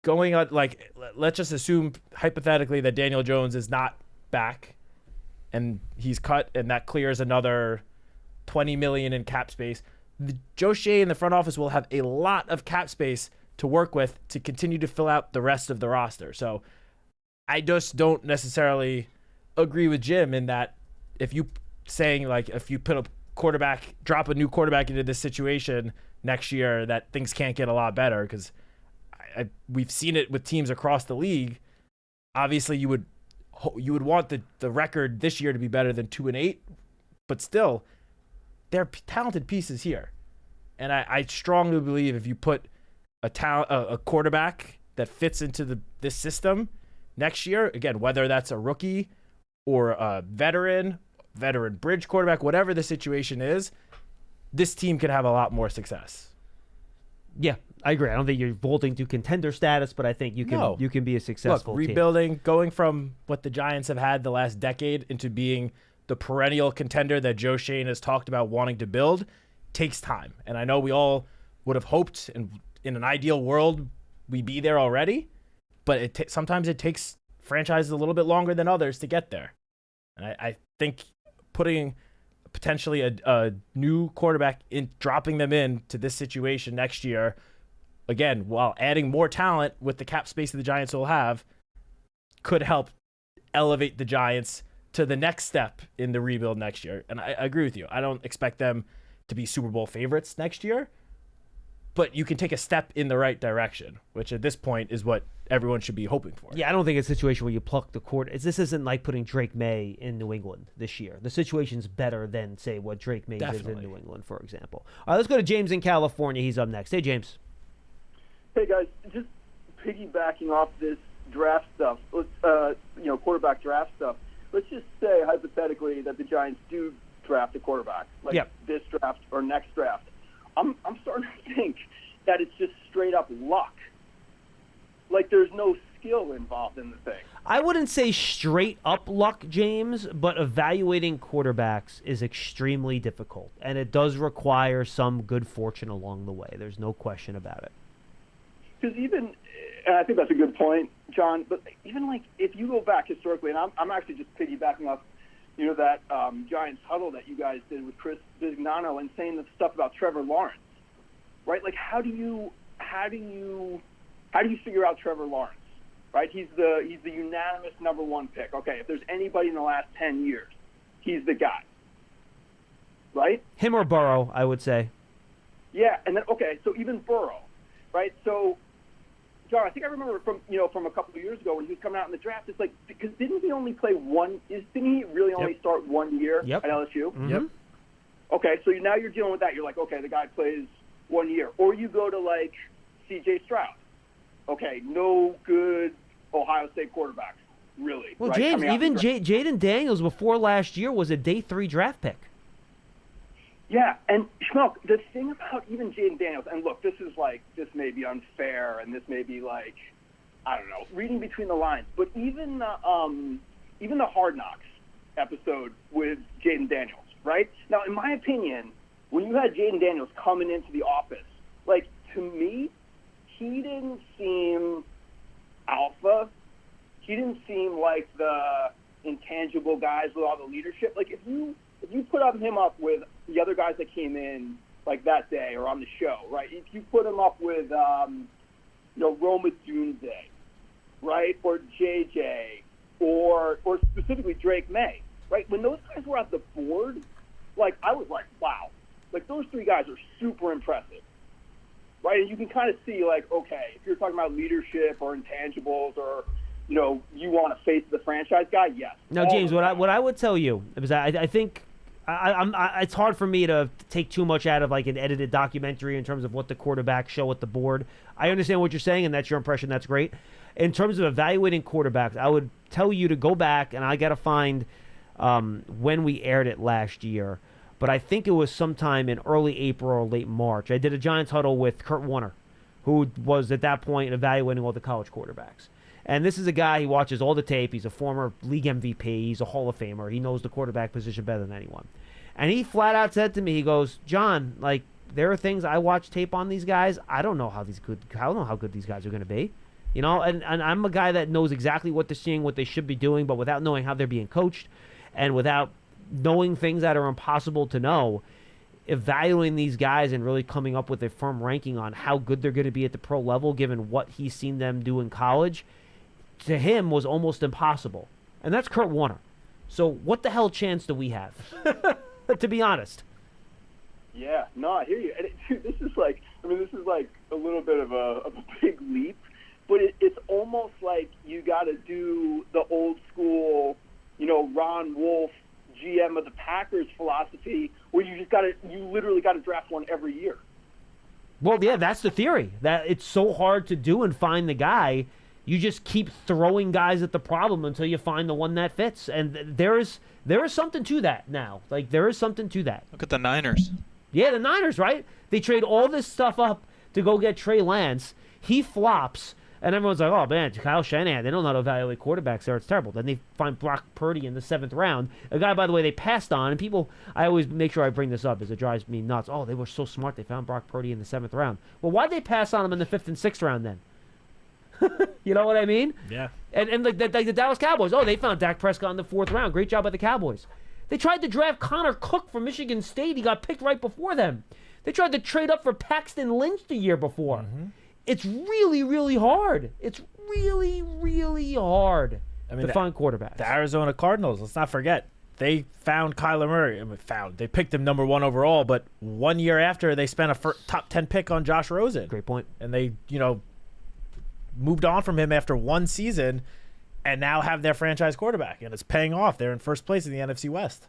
going on, like, let's just assume hypothetically that Daniel Jones is not back and he's cut, and that clears another $20 million in cap space. Joe Shea in the front office will have a lot of cap space to work with to continue to fill out the rest of the roster. So I just don't necessarily agree with Jim in that if you put drop a new quarterback into this situation next year, that things can't get a lot better, because we've seen it with teams across the league. Obviously, you would want the record this year to be better than 2-8, but still, there are talented pieces here, and I strongly believe if you put a quarterback that fits into this system next year, again, whether that's a rookie or a veteran bridge quarterback, whatever the situation is, this team could have a lot more success. Yeah, I agree. I don't think you're vaulting to contender status, but I think you can be a successful team. Rebuilding, going from what the Giants have had the last decade into being the perennial contender that Joe Shane has talked about wanting to build, takes time. And I know we all would have hoped, and in an ideal world, we'd be there already, but sometimes it takes franchises a little bit longer than others to get there. And I think putting potentially a new quarterback in, dropping them into this situation next year, again, while adding more talent with the cap space that the Giants will have, could help elevate the Giants to the next step in the rebuild next year. And I agree with you. I don't expect them to be Super Bowl favorites next year, but you can take a step in the right direction, which at this point is what everyone should be hoping for. Yeah, I don't think it's a situation where you pluck the cord. This isn't like putting Drake May in New England this year. The situation's better than, say, what Drake May did in New England, for example. All right, let's go to James in California. He's up next. Hey, James. Hey, guys. Just piggybacking off this draft stuff, let's, quarterback draft stuff. Let's just say, hypothetically, that the Giants do draft a quarterback, this draft or next draft. I'm starting to think that it's just straight up luck. Like, there's no skill involved in the thing. I wouldn't say straight up luck, James, but evaluating quarterbacks is extremely difficult, and it does require some good fortune along the way. There's no question about it. Because and I think that's a good point, John, but even, like, if you go back historically, and I'm actually just piggybacking off that Giants huddle that you guys did with Chris Bignano and saying the stuff about Trevor Lawrence, right? Like, how do you figure out Trevor Lawrence, right? He's the unanimous number one pick. Okay, if there's anybody in the last 10 years, he's the guy, right? Him or Burrow, I would say. Yeah, and then so even Burrow, right? So, John, I think I remember from a couple of years ago when he was coming out in the draft. It's like, because didn't he only play one? Didn't he really only start 1 year at LSU? Mm-hmm. Yep. Okay, so now you're dealing with that. You're like, okay, the guy plays 1 year, or you go to like C.J. Stroud. Okay, no good Ohio State quarterbacks, really. Well, right? James, even Jaden Daniels before last year was a day 3 draft pick. Yeah, and Schmeelk, the thing about even Jaden Daniels, and look, this may be unfair, and this may be like, I don't know, reading between the lines, but even the Hard Knocks episode with Jaden Daniels, right? Now, in my opinion, when you had Jaden Daniels coming into the office, like, to me, he didn't seem alpha. He didn't seem like the intangible guys with all the leadership. Like, if you put him up with the other guys that came in like that day or on the show, right? If you put him up with, Roma Dunze, right, or JJ, or specifically Drake May, right? When those guys were at the board, like, I was like, wow, like, those 3 guys are super impressive, right? And you can kind of see, like, okay, if you're talking about leadership or intangibles or you want to face the franchise guy, yes. Now, James, what I would tell you is I think it's hard for me to take too much out of like an edited documentary in terms of what the quarterbacks show at the board. I understand what you're saying, and that's your impression. That's great. In terms of evaluating quarterbacks, I would tell you to go back, and I got to find when we aired it last year. But I think it was sometime in early April or late March. I did a Giants huddle with Kurt Warner, who was at that point evaluating all the college quarterbacks. And this is a guy, he watches all the tape. He's a former league MVP. He's a Hall of Famer. He knows the quarterback position better than anyone. And he flat out said to me, he goes, John, like, there are things I watch tape on these guys. I don't know how good these guys are going to be. And I'm a guy that knows exactly what they're seeing, what they should be doing, but without knowing how they're being coached and without knowing things that are impossible to know, evaluating these guys and really coming up with a firm ranking on how good they're going to be at the pro level given what he's seen them do in college, to him was almost impossible. And that's Kurt Warner. So what the hell chance do we have? To be honest. Yeah, no, I hear you. And this is like a little bit of a big leap, but it's almost like you got to do the old school, Ron Wolf, GM of the Packers philosophy, where you literally got to draft one every year. Well, yeah, that's the theory. That it's so hard to do and find the guy. You just keep throwing guys at the problem until you find the one that fits. And there is something to that now. Like, there is something to that. Look at the Niners. Yeah, the Niners, right? They trade all this stuff up to go get Trey Lance. He flops. And everyone's like, oh, man, Kyle Shanahan, they don't know how to evaluate quarterbacks there. It's terrible. Then they find Brock Purdy in the 7th round, a guy, by the way, they passed on. And people, I always make sure I bring this up as it drives me nuts. Oh, they were so smart. They found Brock Purdy in the 7th round. Well, why'd they pass on him in the 5th and 6th round then? You know what I mean? Yeah. And like the Dallas Cowboys, oh, they found Dak Prescott in the 4th round. Great job by the Cowboys. They tried to draft Connor Cook from Michigan State. He got picked right before them. They tried to trade up for Paxton Lynch the year before. Mm-hmm. It's really, really hard. It's really, really hard to find quarterbacks. The Arizona Cardinals, let's not forget, they found Kyler Murray. They picked him number 1 overall, but 1 year after, they spent a top 10 pick on Josh Rosen. Great point. And they, moved on from him after 1 season and now have their franchise quarterback, and it's paying off. They're in first place in the NFC West.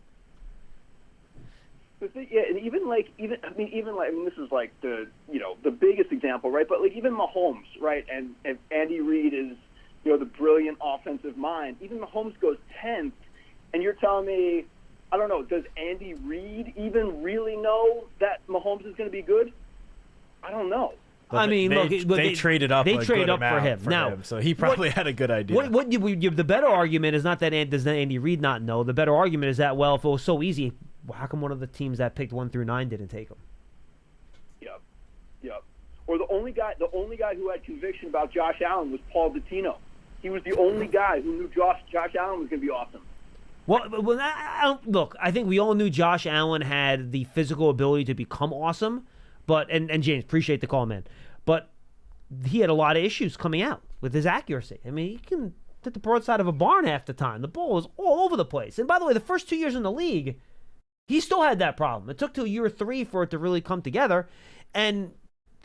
Yeah, and even this is like the biggest example, right? But like even Mahomes, right? And Andy Reid is the brilliant offensive mind. Even Mahomes goes 10th, and you're telling me, I don't know, does Andy Reid even really know that Mahomes is going to be good? I don't know. But they traded up. They traded up for him. So he probably had a good idea. The better argument is not that does Andy Reid not know. The better argument is that, well, if it was so easy, how come one of the teams that picked 1 through 9 didn't take him? Yep. Or the only guy who had conviction about Josh Allen was Paul Dottino. He was the only guy who knew Josh Allen was going to be awesome. Well, look, I think we all knew Josh Allen had the physical ability to become awesome, but and James, appreciate the call, man. But he had a lot of issues coming out with his accuracy. I mean, he can hit the broadside of a barn half the time. The ball was all over the place. And by the way, the first 2 years in the league, he still had that problem. It took till year 3 for it to really come together. And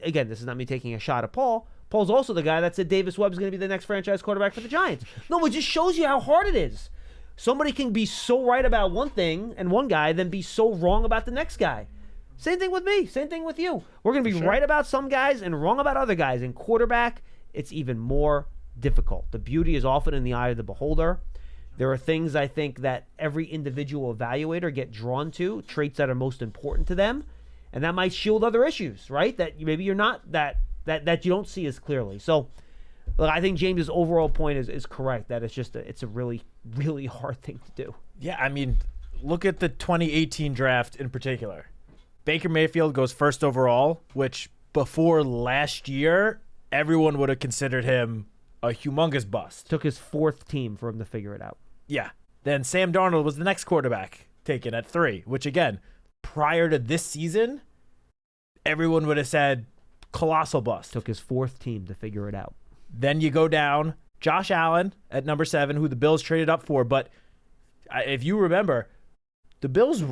again, this is not me taking a shot at Paul. Paul's also the guy that said Davis Webb's going to be the next franchise quarterback for the Giants. No, it just shows you how hard it is. Somebody can be so right about one thing and one guy, then be so wrong about the next guy. Same thing with me. Same thing with you. We're going to be right about some guys and wrong about other guys. In quarterback, it's even more difficult. The beauty is often in the eye of the beholder. There are things I think that every individual evaluator get drawn to, traits that are most important to them, and that might shield other issues, right? That maybe you're not that you don't see as clearly. So, look, I think James's overall point is correct. That it's a really, really hard thing to do. Yeah, I mean, look at the 2018 draft in particular. Baker Mayfield goes first overall, which before last year, everyone would have considered him a humongous bust. Took his 4th team for him to figure it out. Yeah. Then Sam Darnold was the next quarterback taken at 3, which again, prior to this season, everyone would have said colossal bust. Took his 4th team to figure it out. Then you go down, Josh Allen at number 7, who the Bills traded up for. But if you remember, the Bills,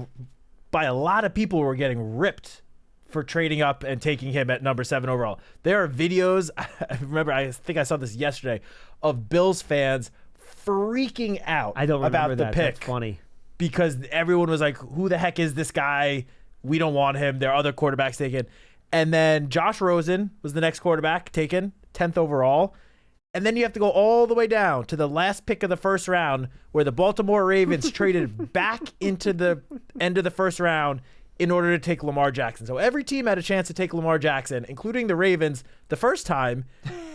by a lot of people, were getting ripped for trading up and taking him at number 7 overall. There are videos, I think I saw this yesterday, of Bills fans freaking out about the pick. That's funny. Because everyone was like, who the heck is this guy? We don't want him. There are other quarterbacks taken. And then Josh Rosen was the next quarterback taken, 10th overall. And then you have to go all the way down to the last pick of the first round where the Baltimore Ravens traded back into the end of the first round in order to take Lamar Jackson. So every team had a chance to take Lamar Jackson, including the Ravens the first time.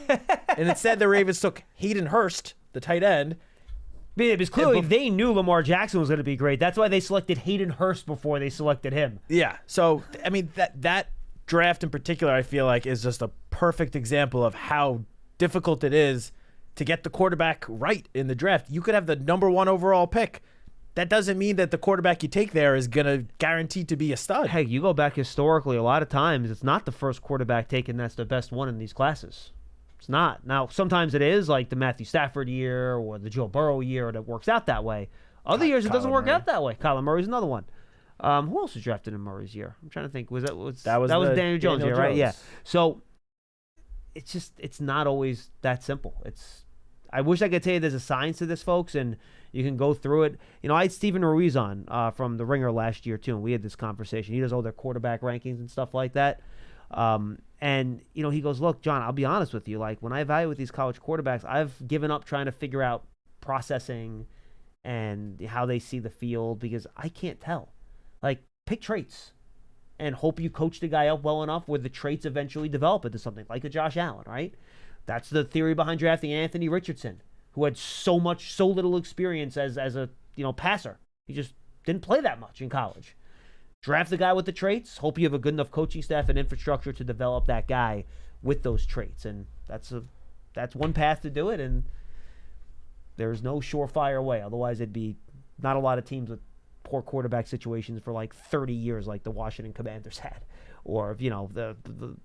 And instead the Ravens took Hayden Hurst, the tight end. Because clearly they knew Lamar Jackson was going to be great. That's why they selected Hayden Hurst before they selected him. Yeah. So, I mean, that draft in particular, I feel like, is just a perfect example of how difficult it is to get the quarterback right in the draft. You could have the number 1 overall pick. That doesn't mean that the quarterback you take there is going to guarantee to be a stud. Hey, you go back historically, a lot of times it's not the first quarterback taken that's the best one in these classes. It's not. Now, sometimes it is, like the Matthew Stafford year or the Joe Burrow year, that works out that way. Other years it doesn't work out that way. Kyler Murray's another one. Who else was drafted in Murray's year? I'm trying to think. That was Daniel Jones' year, right? Yeah. So it's not always that simple. I wish I could tell you there's a science to this, folks, and you can go through it. You know, I had Stephen Ruiz on from The Ringer last year, too, and we had this conversation. He does all their quarterback rankings and stuff like that. And, you know, he goes, look, John, I'll be honest with you. Like, when I evaluate these college quarterbacks, I've given up trying to figure out processing and how they see the field because I can't tell. Like, pick traits and hope you coach the guy up well enough where the traits eventually develop into something like a Josh Allen, right? That's the theory behind drafting Anthony Richardson, who had so little experience as a passer. He just didn't play that much in college. Draft the guy with the traits. Hope you have a good enough coaching staff and infrastructure to develop that guy with those traits, and that's one path to do it. And there's no surefire way. Otherwise, it'd be not a lot of teams with poor quarterback situations for like 30 years, like the Washington Commanders had, or the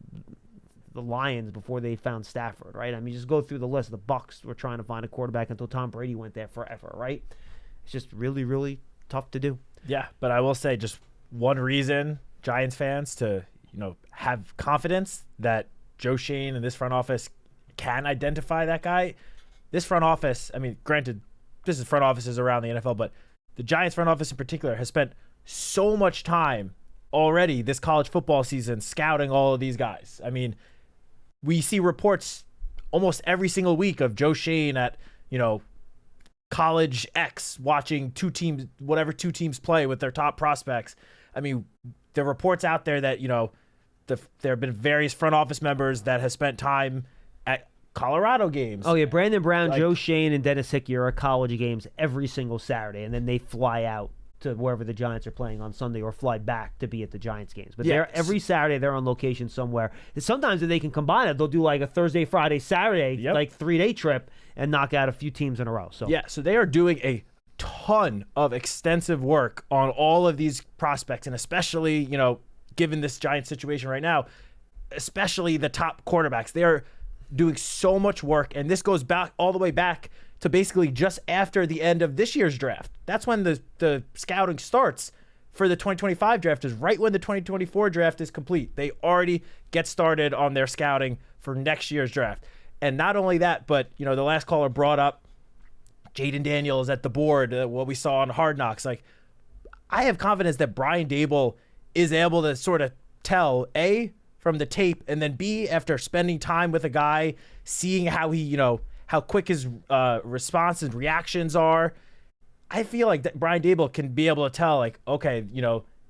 Lions before they found Stafford, right? I mean, just go through the list. The Bucks were trying to find a quarterback until Tom Brady went there forever, right? It's just really, really tough to do. Yeah, but I will say just one reason Giants fans to, have confidence that Joe Schoen and this front office can identify that guy. This front office, I mean, granted, this is front offices around the NFL, but the Giants front office in particular has spent so much time already this college football season scouting all of these guys. I mean, we see reports almost every single week of Joe Schoen at, college X watching two teams play with their top prospects. I mean, there are reports out there that, there have been various front office members that have spent time at Colorado games. Oh, yeah. Brandon Brown, Joe Schoen, and Dennis Hickey are at college games every single Saturday, and then they fly out to wherever the Giants are playing on Sunday or fly back to be at the Giants games. But every Saturday they're on location somewhere. And sometimes if they can combine it, they'll do like a Thursday, Friday, Saturday, like 3-day trip and knock out a few teams in a row. So so they are doing a ton of extensive work on all of these prospects, and especially, given this Giants situation right now, especially the top quarterbacks. They are doing so much work, and this goes back all the way back to basically just after the end of this year's draft. That's when the scouting starts for the 2025 draft, is right when the 2024 draft is complete. They already get started on their scouting for next year's draft. And not only that, but, the last caller brought up Jaden Daniels at the board, what we saw on Hard Knocks. Like, I have confidence that Brian Daboll is able to sort of tell, A, from the tape, and then B, after spending time with a guy, seeing how he, how quick his response and reactions are. I feel like that Brian Daboll can be able to tell, like, okay,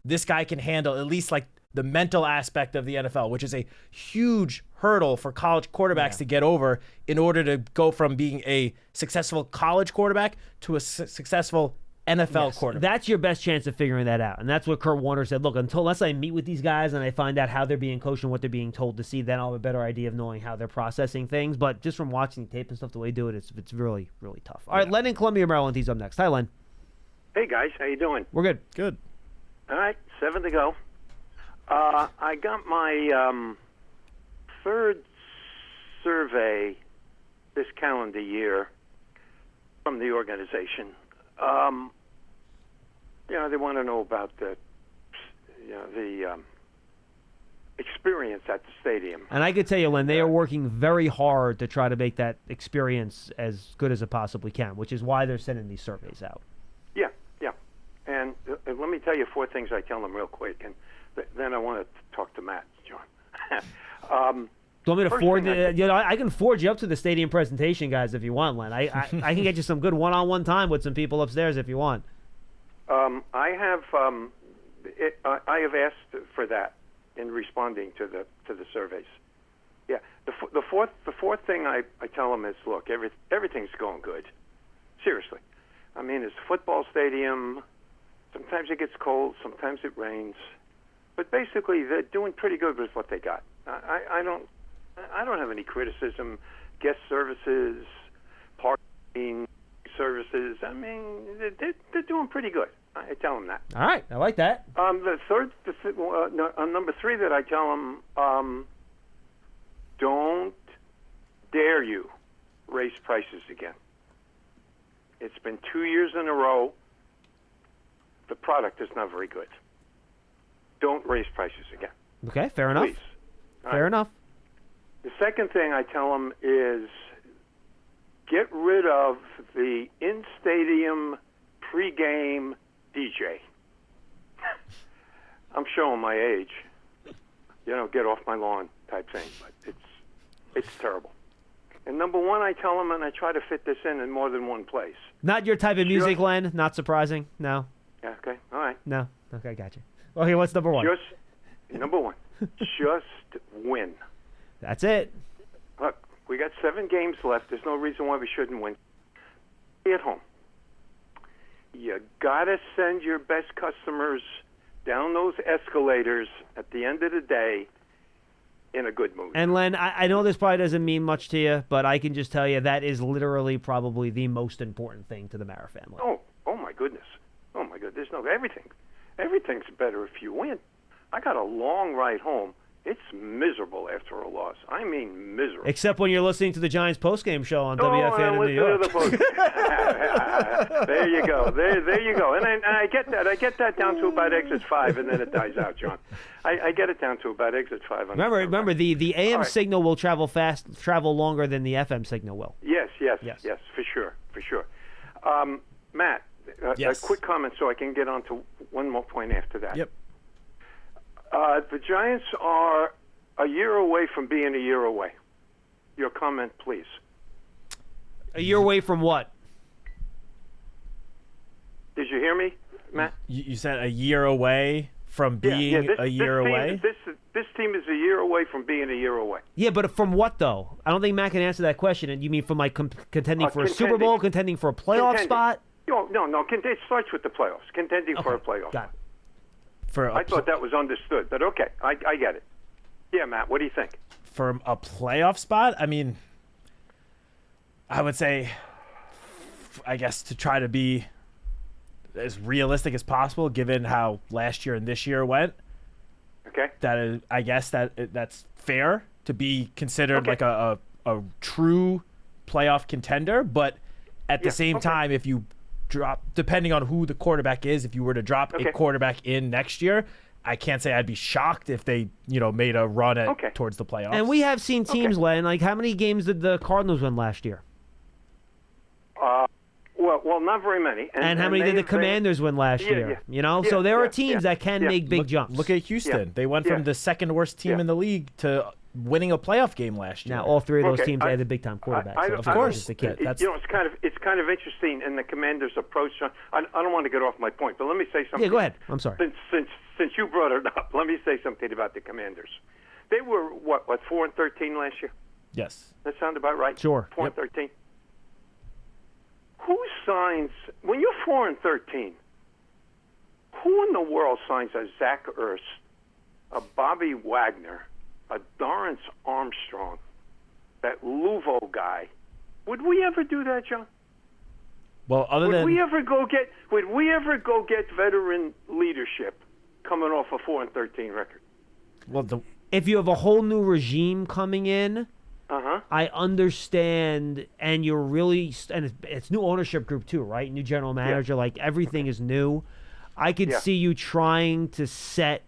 this guy can handle at least like the mental aspect of the NFL, which is a huge hurdle for college quarterbacks to get over in order to go from being a successful college quarterback to a successful NFL quarterback. That's your best chance of figuring that out. And that's what Kurt Warner said. Look, unless I meet with these guys and I find out how they're being coached and what they're being told to see, then I'll have a better idea of knowing how they're processing things. But just from watching tape and stuff, the way they do it, it's really, really tough. All right, Len in Columbia, Maryland, he's up next. Hi, Len. Hey, guys. How you doing? We're good. Good. All right, 7 to go. I got my third survey this calendar year from the organization. They want to know about the experience at the stadium. And I could tell you, Len, they are working very hard to try to make that experience as good as it possibly can, which is why they're sending these surveys out. Yeah. And let me tell you 4 things I tell them real quick, and then I want to talk to Matt, John. Do you want me to forward? I can forward you up to the stadium presentation, guys, if you want, Len. I can get you some good one-on-one time with some people upstairs if you want. I have asked for that in responding to the surveys. Yeah, the fourth thing I tell them is, look, everything's going good. Seriously, I mean, it's a football stadium. Sometimes it gets cold, sometimes it rains, but basically they're doing pretty good with what they got. I don't have any criticism. Guest services, parking services. I mean, they're doing pretty good. I tell them that. All right, I like that. Number 3 that I tell them, don't dare you raise prices again. It's been 2 years in a row. The product is not very good. Don't raise prices again. Okay, fair enough. Please. Fair enough. The second thing I tell them is get rid of the in-stadium pregame DJ. I'm showing my age. Get off my lawn type thing, but it's terrible. And number 1, I tell them, and I try to fit this in more than one place. Not your type of music, Len. Not surprising. No. Yeah, okay, all right. No. Okay, gotcha. Okay, what's number 1? Number 1, just win. That's it. Look, we got 7 games left. There's no reason why we shouldn't win. Stay at home. You got to send your best customers down those escalators at the end of the day in a good mood. And Len, I know this probably doesn't mean much to you, but I can just tell you that is literally probably the most important thing to the Mara family. Oh my goodness. Oh my goodness. No, everything's better if you win. I got a long ride home. It's miserable after a loss. I mean miserable. Except when you're listening to the Giants postgame show on WFN in New York. There you go. There you go. And I get that. I get that down to about exit 5, and then it dies out, John. I get it down to about exit 5. Remember, the AM signal will travel longer than the FM signal will. Yes, for sure. Matt, yes. A quick comment so I can get on to one more point after that. Yep. The Giants are a year away from being a year away. Your comment, please. A year away from what? Did you hear me, Matt? You said a year away from being a year away? This team is a year away from being a year away. Yeah, but from what, though? I don't think Matt can answer that question. And you mean from contending for a Super Bowl, contending for a playoff spot? No. It starts with the playoffs. Contending for a playoff. Got it. I thought that was understood, but okay, I get it. Yeah, Matt, what do you think? For a playoff spot? I mean, I would say, I guess to try to be as realistic as possible, given how last year and this year went. Okay. That is, I guess that's fair to be considered Okay. like a true playoff contender. But at the same time, if you drop, depending on who the quarterback is, if you were to drop a quarterback in next year, I can't say I'd be shocked if they, made a run at towards the playoffs. And we have seen teams, Len, like how many games did the Cardinals win last year? Well, not very many. And how many did the Commanders win last year? So there are teams that can make big jumps. Look at Houston. Yeah. They went from the second worst team in the league to winning a playoff game last year. Now all three of those teams had a big time quarterback. So of course, the kid. it's kind of interesting in the Commanders' approach. I don't want to get off my point, but let me say something. Yeah, go ahead. I'm sorry. Since you brought it up, let me say something about the Commanders. They were what 4-13 last year? Yes. That sound about right? Sure. 4-13. Who signs when you're 4-13? Who in the world signs a Zach Ertz, a Bobby Wagner, a Dorrance Armstrong, that Louvo guy? Would we ever do that, John? Well, would we ever go get veteran leadership coming off a 4-13 record? Well, if you have a whole new regime coming in, I understand, and you're really, and it's new ownership group too, right? New general manager, like everything is new. I could see you trying to set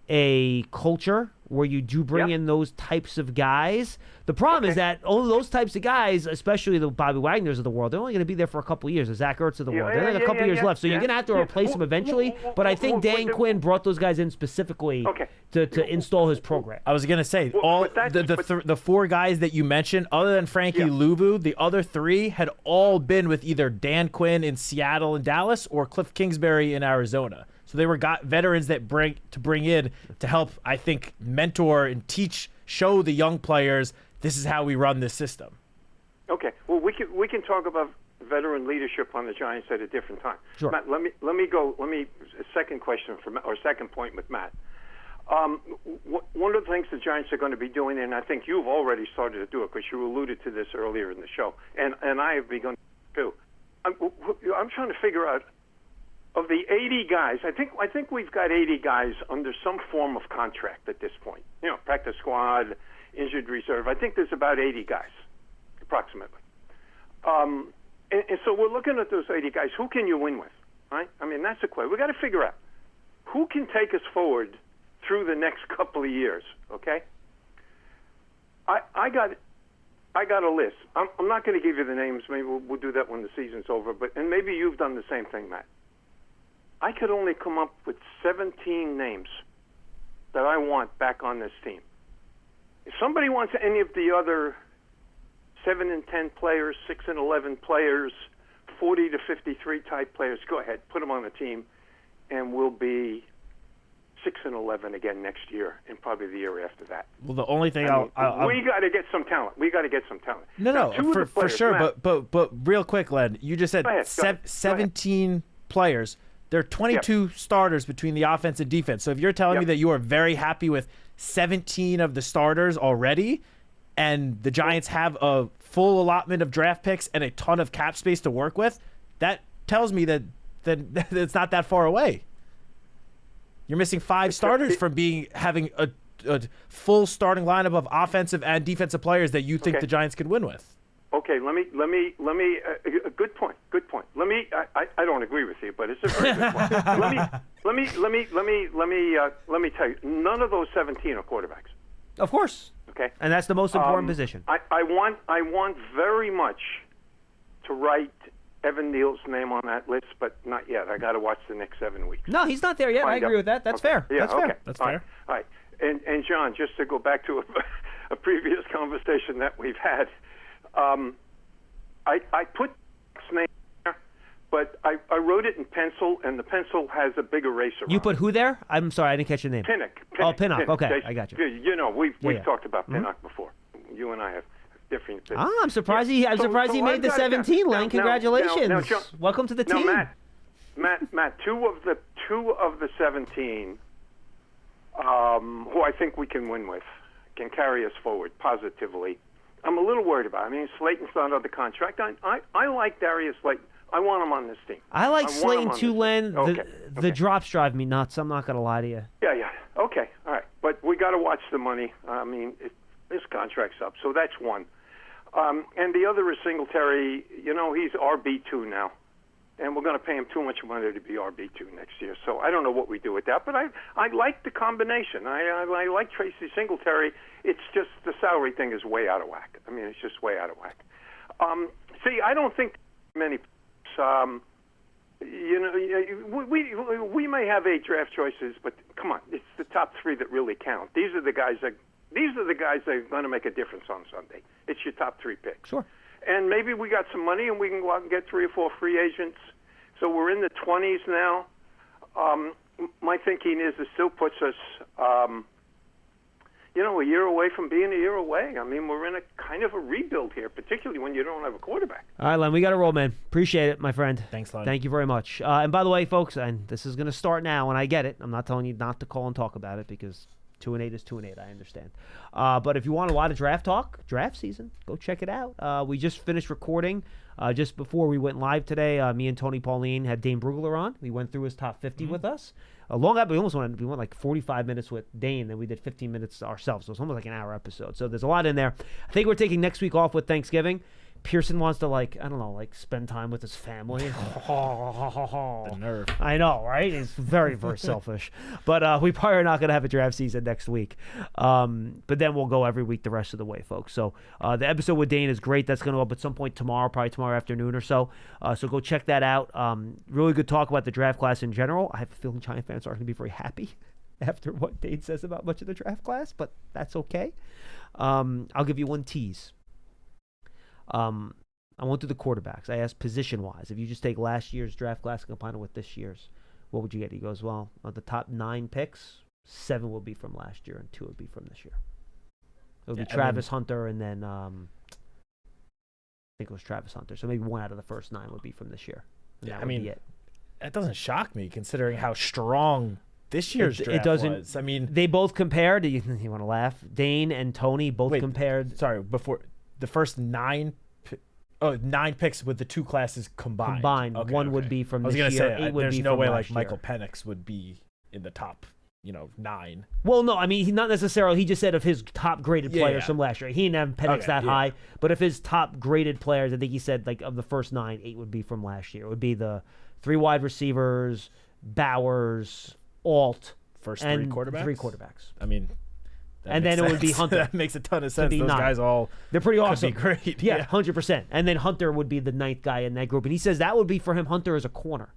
a culture where you do bring in those types of guys. The problem is that only those types of guys, especially the Bobby Wagners of the world, they're only going to be there for a couple of years. The Zach Ertz of the world, they only got a couple years left, so you're going to have to replace them eventually. But I think Dan Quinn brought those guys in specifically to install his program. I was going to say, the four guys that you mentioned, other than Frankie Louvu, the other three had all been with either Dan Quinn in Seattle and Dallas or Cliff Kingsbury in Arizona. So they were veterans that bring in to help, I think, mentor and show the young players this is how we run this system. Okay. Well, we can talk about veteran leadership on the Giants at a different time. Sure. Matt, let me second question or second point with Matt. One of the things the Giants are going to be doing, and I think you've already started to do it because you alluded to this earlier in the show, and I have begun to. I'm trying to figure out. Of the 80 guys, I think we've got 80 guys under some form of contract at this point. Practice squad, injured reserve. I think there's about 80 guys, approximately. And so we're looking at those 80 guys. Who can you win with, right? I mean, that's the question. We've got to figure out who can take us forward through the next couple of years, okay? I got a list. I'm not going to give you the names. Maybe we'll do that when the season's over. And maybe you've done the same thing, Matt. I could only come up with 17 names that I want back on this team. If somebody wants any of the other 7 and 10 players, 6 and 11 players, 40 to 53 type players, go ahead, put them on the team, and we'll be 6 and 11 again next year, and probably the year after that. Well, the only thing we got to get some talent. No, for sure. Matt, but real quick, Len, you just said go ahead. 17 players. There are 22 starters between the offense and defense. So if you're telling me that you are very happy with 17 of the starters already, and the Giants have a full allotment of draft picks and a ton of cap space to work with, that tells me that it's not that far away. You're missing 5 starters from having a full starting lineup of offensive and defensive players that you think the Giants could win with. Okay, let me. Good point. I don't agree with you, but it's a very good point. Let me tell you. None of those 17 are quarterbacks. Of course. Okay. And that's the most important position. I want very much to write Evan Neal's name on that list, but not yet. I got to watch the next 7 weeks. No, he's not there yet. I agree with that. That's fair. Yeah, that's fair. Okay. That's fair. All right. And John, just to go back to a previous conversation that we've had. I put his name there, but I wrote it in pencil, and the pencil has a big eraser. You put who there? I'm sorry, I didn't catch your name. Pinnock. Oh, Pinnock. Okay, I got you. We've talked about Pinnock before. You and I have different opinions. I'm surprised he made the 17, Len. Congratulations. Now, John, welcome to the team. Matt, two of the 17 who I think we can win with can carry us forward positively. I'm a little worried about it. I mean, Slayton's not under contract. I like Darius Slayton. I want him on this team. I like want him Slate and on this Tulane. team. Okay. The drops drive me nuts. I'm not going to lie to you. Yeah. Okay. All right. But we got to watch the money. I mean, his contract's up, so that's one. And the other is Singletary. You know, he's RB2 now, and we're going to pay him too much money to be RB2 next year. So I don't know what we do with that, but I like the combination. I like Tracy Singletary. It's just the salary thing is way out of whack. I mean, it's just way out of whack. See, I don't think many. You know, we may have 8 draft choices, but come on, it's the top 3 that really count. These are the guys that are going to make a difference on Sunday. It's your top 3 picks. Sure. And maybe we got some money and we can go out and get 3 or 4 free agents. So we're in the 20s now. My thinking is it still puts us, a year away from being a year away. I mean, we're in a kind of a rebuild here, particularly when you don't have a quarterback. All right, Len, we got to roll, man. Appreciate it, my friend. Thanks, Len. Thank you very much. And by the way, folks, and this is going to start now, and I get it. I'm not telling you not to call and talk about it because 2-8 is 2-8. I understand. But if you want a lot of draft talk, draft season, go check it out. We just finished recording just before we went live today. Me and Tony Pauline had Dane Brugler on. We went through his top 50 with us. Long up, we went like 45 minutes with Dane, then we did 15 minutes ourselves. So it's almost like an hour episode. So there's a lot in there. I think we're taking next week off with Thanksgiving. Pearson wants to spend time with his family. The nerve. I know, right? It's very, very selfish. But we probably are not going to have a draft season next week. But then we'll go every week the rest of the way, folks. So the episode with Dane is great. That's going to go up at some point tomorrow, probably tomorrow afternoon or so. So go check that out. Really good talk about the draft class in general. I have a feeling Giant fans aren't going to be very happy after what Dane says about much of the draft class, but that's okay. I'll give you one tease. I went through the quarterbacks. I asked position-wise, if you just take last year's draft class and combine it with this year's, what would you get? He goes, well, of the top 9 picks, 7 will be from last year and 2 would be from this year. It would be Travis Hunter and then I think it was Travis Hunter. So maybe 1 out of the first 9 would be from this year. Yeah, I mean, that doesn't shock me considering how strong this year's draft was. I mean, they both compared. You want to laugh? Dane and Tony both compared. Sorry, before the first 9 picks with the 2 classes combined. Okay, 1 would be from this year. I was going to say, there's no way like Michael Penix would be in the top, 9. Well, no, I mean, he not necessarily. He just said of his top graded players from last year. He didn't have Penix that high, but of his top graded players, I think he said like of the first 9, 8 would be from last year. It would be the 3 wide receivers, Bowers, Alt, first and 3 quarterbacks. 3 quarterbacks. I mean. And then it would be Hunter. That makes a ton of sense. Those guys all they're pretty awesome. Be great. Yeah, 100%. And then Hunter would be the 9th guy in that group. And he says that would be for him Hunter as a corner.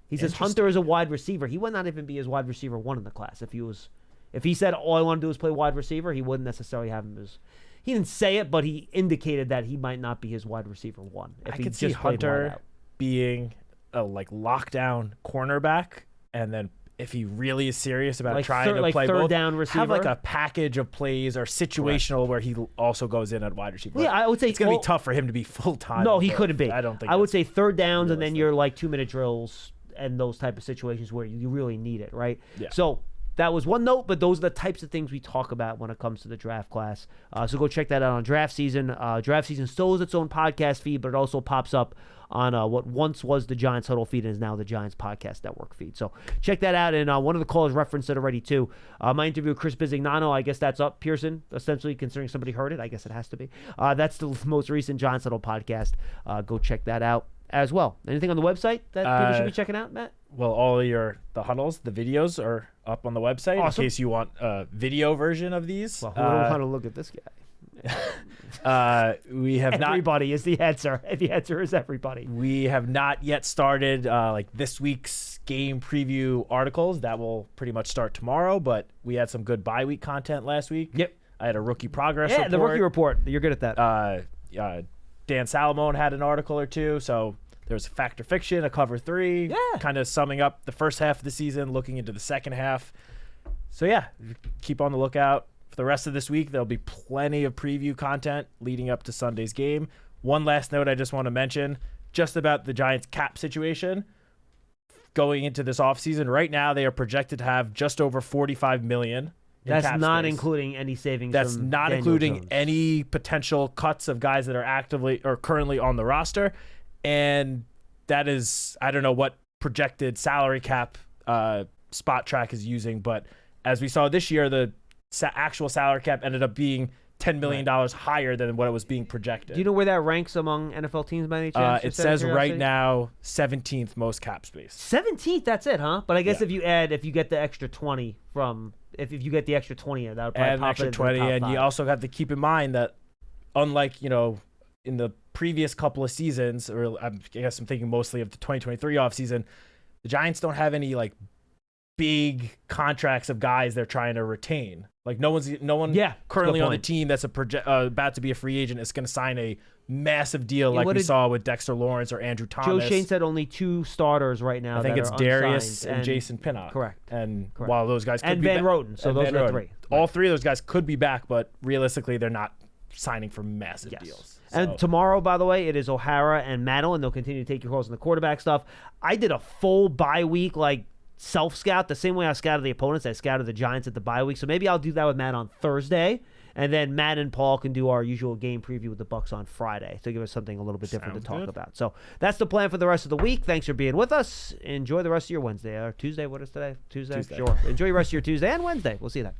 He says Hunter is a wide receiver. He would not even be his wide receiver 1 in the class. If he said all I want to do is play wide receiver, he wouldn't necessarily have him as. He didn't say it, but he indicated that he might not be his wide receiver 1. If I he could just see played Hunter being a lockdown cornerback, and then if he really is serious about trying to play third both, down receiver, have like a package of plays or situational where he also goes in at wide receiver. Yeah, I would say it's going to be tough for him to be full time. No, he couldn't be. I don't think. I would say third downs and then your 2-minute drills and those type of situations where you really need it, right? Yeah. So that was one note, but those are the types of things we talk about when it comes to the draft class. So go check that out on Draft Season. Draft Season still is its own podcast feed, but it also pops up on what once was the Giants Huddle feed and is now the Giants Podcast Network feed. So check that out. And one of the callers referenced it already too. My interview with Chris Bizignano, I guess that's up, Pearson, essentially, considering somebody heard it. I guess it has to be. That's the most recent Giants Huddle podcast. Go check that out as well. Anything on the website that people should be checking out, Matt? Well, all the huddles, the videos are up on the website in case you want a video version of these. Well, who don't want to look at this guy? We have everybody is the answer. The answer is everybody. We have not yet started this week's game preview articles. That will pretty much start tomorrow, but we had some good bye week content last week. Yep. I had a rookie progress report. The rookie report. You're good at that. Dan Salamone had an article or two, so there's Fact or Fiction, a cover 3, kind of summing up the first half of the season, looking into the second half. So yeah, keep on the lookout. For the rest of this week, there'll be plenty of preview content leading up to Sunday's game. One last note I just want to mention, just about the Giants cap situation. Going into this offseason, right now they are projected to have just over $45 million. That's not including any savings. That's from not Daniel including Jones. any potential cuts of guys that are actively or currently on the roster. And that is, I don't know what projected salary cap Spot Track is using, but as we saw this year, the actual salary cap ended up being $10 million higher than what it was being projected. Do you know where that ranks among NFL teams by any chance? It says right now 17th most cap space. 17th, that's it, huh? But I guess if you get the extra 20 from, if you get the extra 20 in, that would probably Add an pop extra it into 20, the top and you 5. also have to keep in mind that unlike, in the previous couple of seasons, or I guess I'm thinking mostly of the 2023 offseason, the Giants don't have any like big contracts of guys they're trying to retain. Like no one currently on the team that's about to be a free agent is going to sign a massive deal like we saw with Dexter Lawrence or Andrew Thomas. Joe Shane said only 2 starters right now. I think that it's are Darius unsigned and Jason Pinnock. Correct. And while those guys could and be Van Roten, so those are 3. All 3 of those guys could be back, but realistically, they're not signing for massive deals. And tomorrow, by the way, it is O'Hara and Mantle, and they'll continue to take your calls on the quarterback stuff. I did a full bye week, like self-scout, the same way I scouted the opponents. I scouted the Giants at the bye week, so maybe I'll do that with Matt on Thursday, and then Matt and Paul can do our usual game preview with the Bucs on Friday to give us something a little bit different to talk about. So that's the plan for the rest of the week. Thanks for being with us. Enjoy the rest of your Wednesday or Tuesday. What is today? Tuesday. Sure. Enjoy the rest of your Tuesday and Wednesday. We'll see you then.